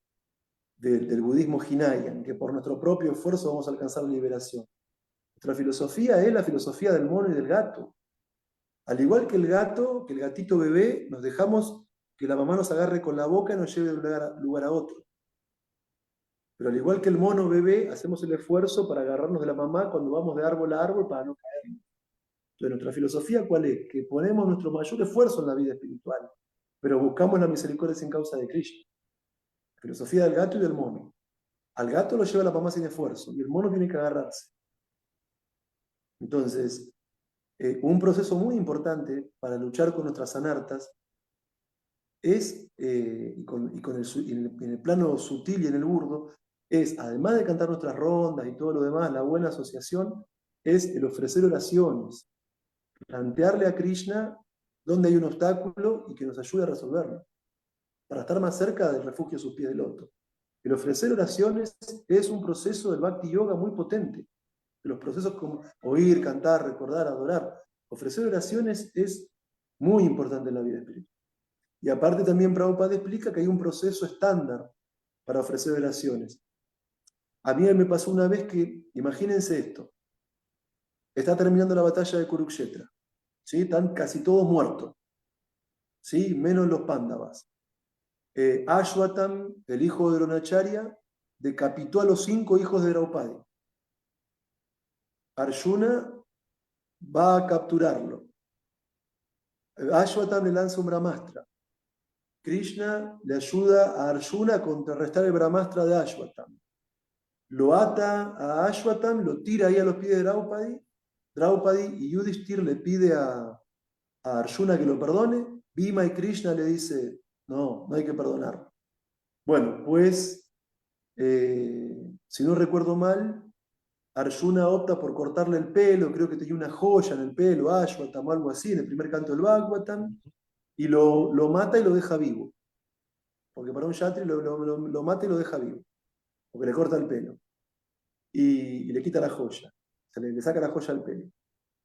del budismo Hinayan, que por nuestro propio esfuerzo vamos a alcanzar la liberación. Nuestra filosofía es la filosofía del mono y del gato. Al igual que el gato, que el gatito bebé, nos dejamos que la mamá nos agarre con la boca y nos lleve de un lugar a otro. Pero al igual que el mono bebé, hacemos el esfuerzo para agarrarnos de la mamá cuando vamos de árbol a árbol para no caer. Entonces, nuestra filosofía, ¿cuál es? Que ponemos nuestro mayor esfuerzo en la vida espiritual, pero buscamos la misericordia sin causa de Krishna. Filosofía del gato y del mono. Al gato lo lleva la mamá sin esfuerzo y el mono tiene que agarrarse. Entonces, un proceso muy importante para luchar con nuestras anartas es, en el plano sutil y en el burdo, es, además de cantar nuestras rondas y todo lo demás, la buena asociación, es el ofrecer oraciones, plantearle a Krishna dónde hay un obstáculo y que nos ayude a resolverlo, para estar más cerca del refugio a sus pies del loto. El ofrecer oraciones es un proceso del Bhakti Yoga muy potente. Los procesos como oír, cantar, recordar, adorar. Ofrecer oraciones es muy importante en la vida espiritual. Y aparte también Prabhupada explica que hay un proceso estándar para ofrecer oraciones. A mí me pasó una vez que, imagínense esto, está terminando la batalla de Kurukshetra, ¿sí? Están casi todos muertos, ¿sí? Menos los Pándavas. Ashwatam, el hijo de Dronacharya, decapitó a los 5 hijos de Draupadi. Arjuna va a capturarlo. Ashwatam le lanza un Brahmastra. Krishna le ayuda a Arjuna a contrarrestar el Brahmastra de Ashwatam. Lo ata a Ashwatam, lo tira ahí a los pies de Draupadi y Yudhishthir le pide a Arjuna que lo perdone. Bhima y Krishna le dice, no hay que perdonar. Bueno, pues, si no recuerdo mal, Arjuna opta por cortarle el pelo, creo que tenía una joya en el pelo, Ashwatam o algo así, en el primer canto del Bhagavatam, y lo mata y lo deja vivo. Porque para un yatri lo mata y lo deja vivo, porque le corta el pelo. Y le quita la joya, le saca la joya al pelo.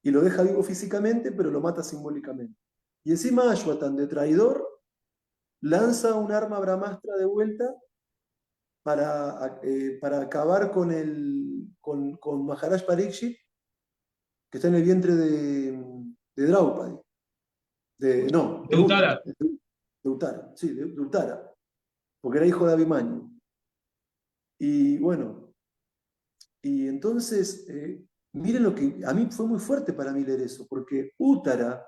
Y lo deja vivo físicamente, pero lo mata simbólicamente. Y encima Ashwatan, de traidor, lanza un arma brahmastra de vuelta para acabar con Maharaj Parikshit, que está en el vientre de Draupadi. De Uttara. Uttara, sí, de Uttara, porque era hijo de Abhimanyu. Y bueno, y entonces, miren lo que a mí fue muy fuerte para mí leer eso, porque Uttara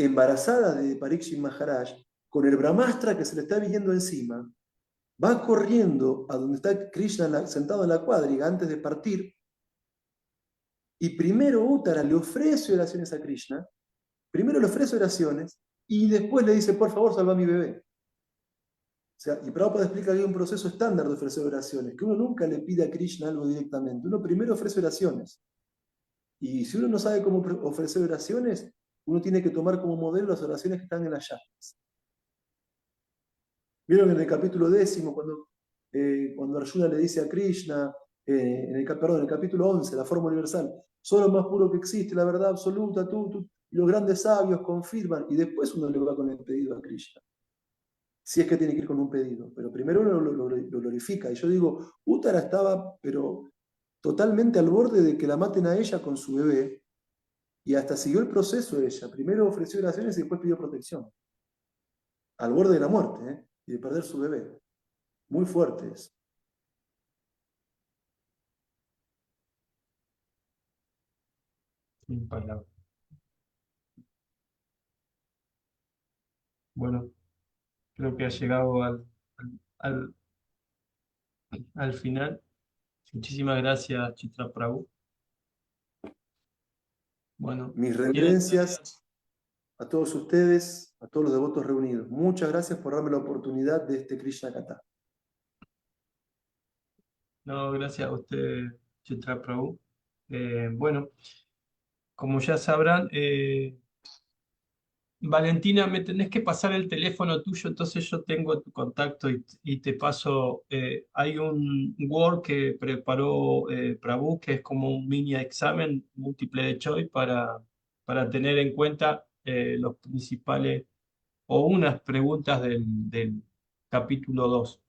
embarazada de Parikshit Maharaj, con el Brahmastra que se le está viniendo encima, va corriendo a donde está Krishna sentado en la cuadriga antes de partir, y primero Uttara le ofrece oraciones a Krishna, primero le ofrece oraciones, y después le dice, por favor, salva a mi bebé. O sea, y Prabhupada explica que hay un proceso estándar de ofrecer oraciones, que uno nunca le pide a Krishna algo directamente, uno primero ofrece oraciones. Y si uno no sabe cómo ofrecer oraciones, uno tiene que tomar como modelo las oraciones que están en las llaves. Vieron en el capítulo 10, cuando Arjuna le dice a Krishna, perdón, en el capítulo 11, la forma universal, solo lo más puro que existe, la verdad absoluta, y los grandes sabios confirman, y después uno le va con el pedido a Krishna. Si es que tiene que ir con un pedido, pero primero uno lo glorifica. Y yo digo, Uttara estaba, pero totalmente al borde de que la maten a ella con su bebé, y hasta siguió el proceso ella. Primero ofreció oraciones y después pidió protección. Al borde de la muerte, ¿eh? Y de perder su bebé. Muy fuerte eso. Sin palabras. Bueno, creo que ha llegado al, al final. Muchísimas gracias, Chitra Prabhu. Bueno, Mis ¿quieren? reverencias a todos ustedes, a todos los devotos reunidos. Muchas gracias por darme la oportunidad de este Krishna Katha. No, gracias a usted, Chitra Prabhu. Bueno, como ya sabrán, Valentina, me tenés que pasar el teléfono tuyo, entonces yo tengo tu contacto y te paso. Hay un Word que preparó Prabhu, que es como un mini examen múltiple de choice para tener en cuenta los principales o unas preguntas del capítulo 2.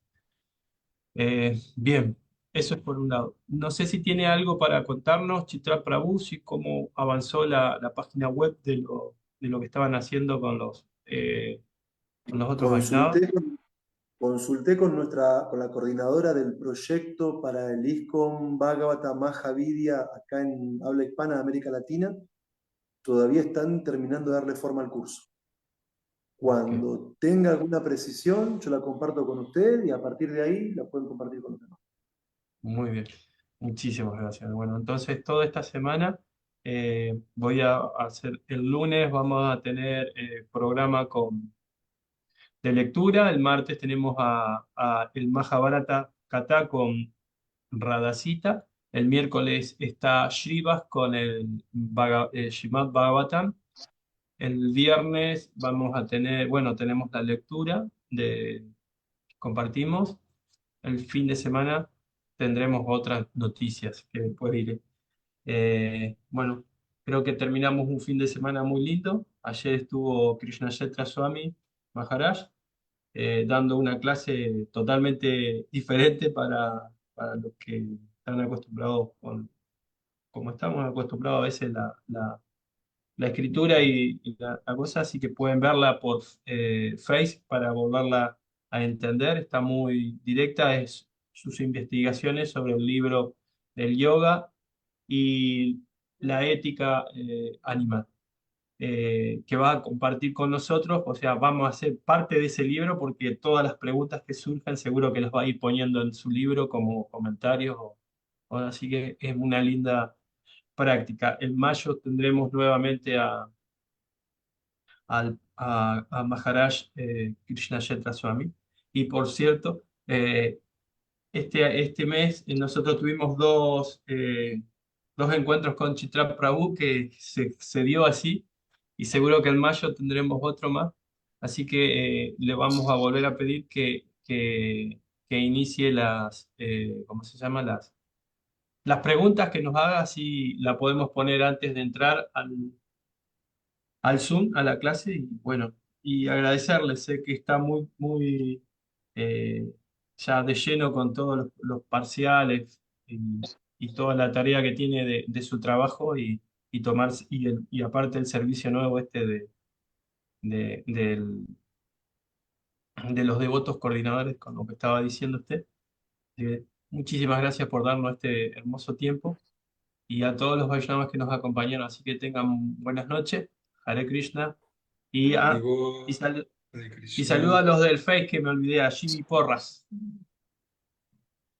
Bien, eso es por un lado. No sé si tiene algo para contarnos, Chitra Prabhu, si cómo avanzó la página web de lo que estaban haciendo con los otros Vaishnavas. Consulté con la coordinadora del proyecto para el ISKCON Bhagavata Mahavidya acá en habla hispana de América Latina. Todavía están terminando de darle forma al curso. Ok, Cuando tenga alguna precisión, yo la comparto con usted y a partir de ahí la pueden compartir con los demás. muy bien. Muchísimas gracias. Bueno, entonces toda esta semana voy a hacer, el lunes vamos a tener programa de lectura, el martes tenemos a el Mahabharata Katha con Radhasita. El miércoles está Shrivas con el Srimad Bhagavatam. El viernes vamos a tener, bueno, tenemos la lectura que compartimos. El fin de semana tendremos otras noticias que después diré. Bueno, creo que terminamos un fin de semana muy lindo. Ayer estuvo Krishna Yetra Swami Maharaj dando una clase totalmente diferente para los que están acostumbrados como estamos acostumbrados a veces la escritura y la cosa, así que pueden verla por Face para volverla a entender. Está muy directa, es sus investigaciones sobre el libro del yoga y la ética animal que va a compartir con nosotros, o sea, vamos a ser parte de ese libro porque todas las preguntas que surjan seguro que las va a ir poniendo en su libro como comentarios, así que es una linda práctica. En mayo tendremos nuevamente a Maharaj Krishna Yetra Swami. Y por cierto, este mes nosotros tuvimos dos encuentros con Chitra Prabhu que se dio así y seguro que en mayo tendremos otro más. Así que le vamos a volver a pedir que inicie ¿cómo se llama? Las preguntas que nos haga, si la podemos poner antes de entrar al Zoom, a la clase. Y bueno, y agradecerle, sé que está muy eh, ya de lleno con todos los parciales y toda la tarea que tiene de su trabajo y tomar y aparte el servicio nuevo este de, del- de los devotos coordinadores con lo que estaba diciendo usted. Muchísimas gracias por darnos este hermoso tiempo y a todos los Vaishnavas que nos acompañaron, así que tengan buenas noches. Hare Krishna. Y, Haribol, y, Hare y Krishna. saludo a los del Face que me olvidé, a Jimmy Porras.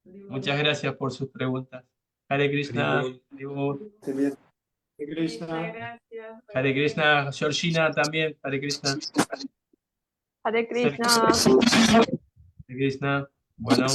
Muchas gracias por sus preguntas. Hare Krishna, Haribol. Haribol. Estén bien. Krishna. Gracias. Hare Krishna, Georgina también, Hare Krishna. Hare Krishna. Hare Krishna. Bueno.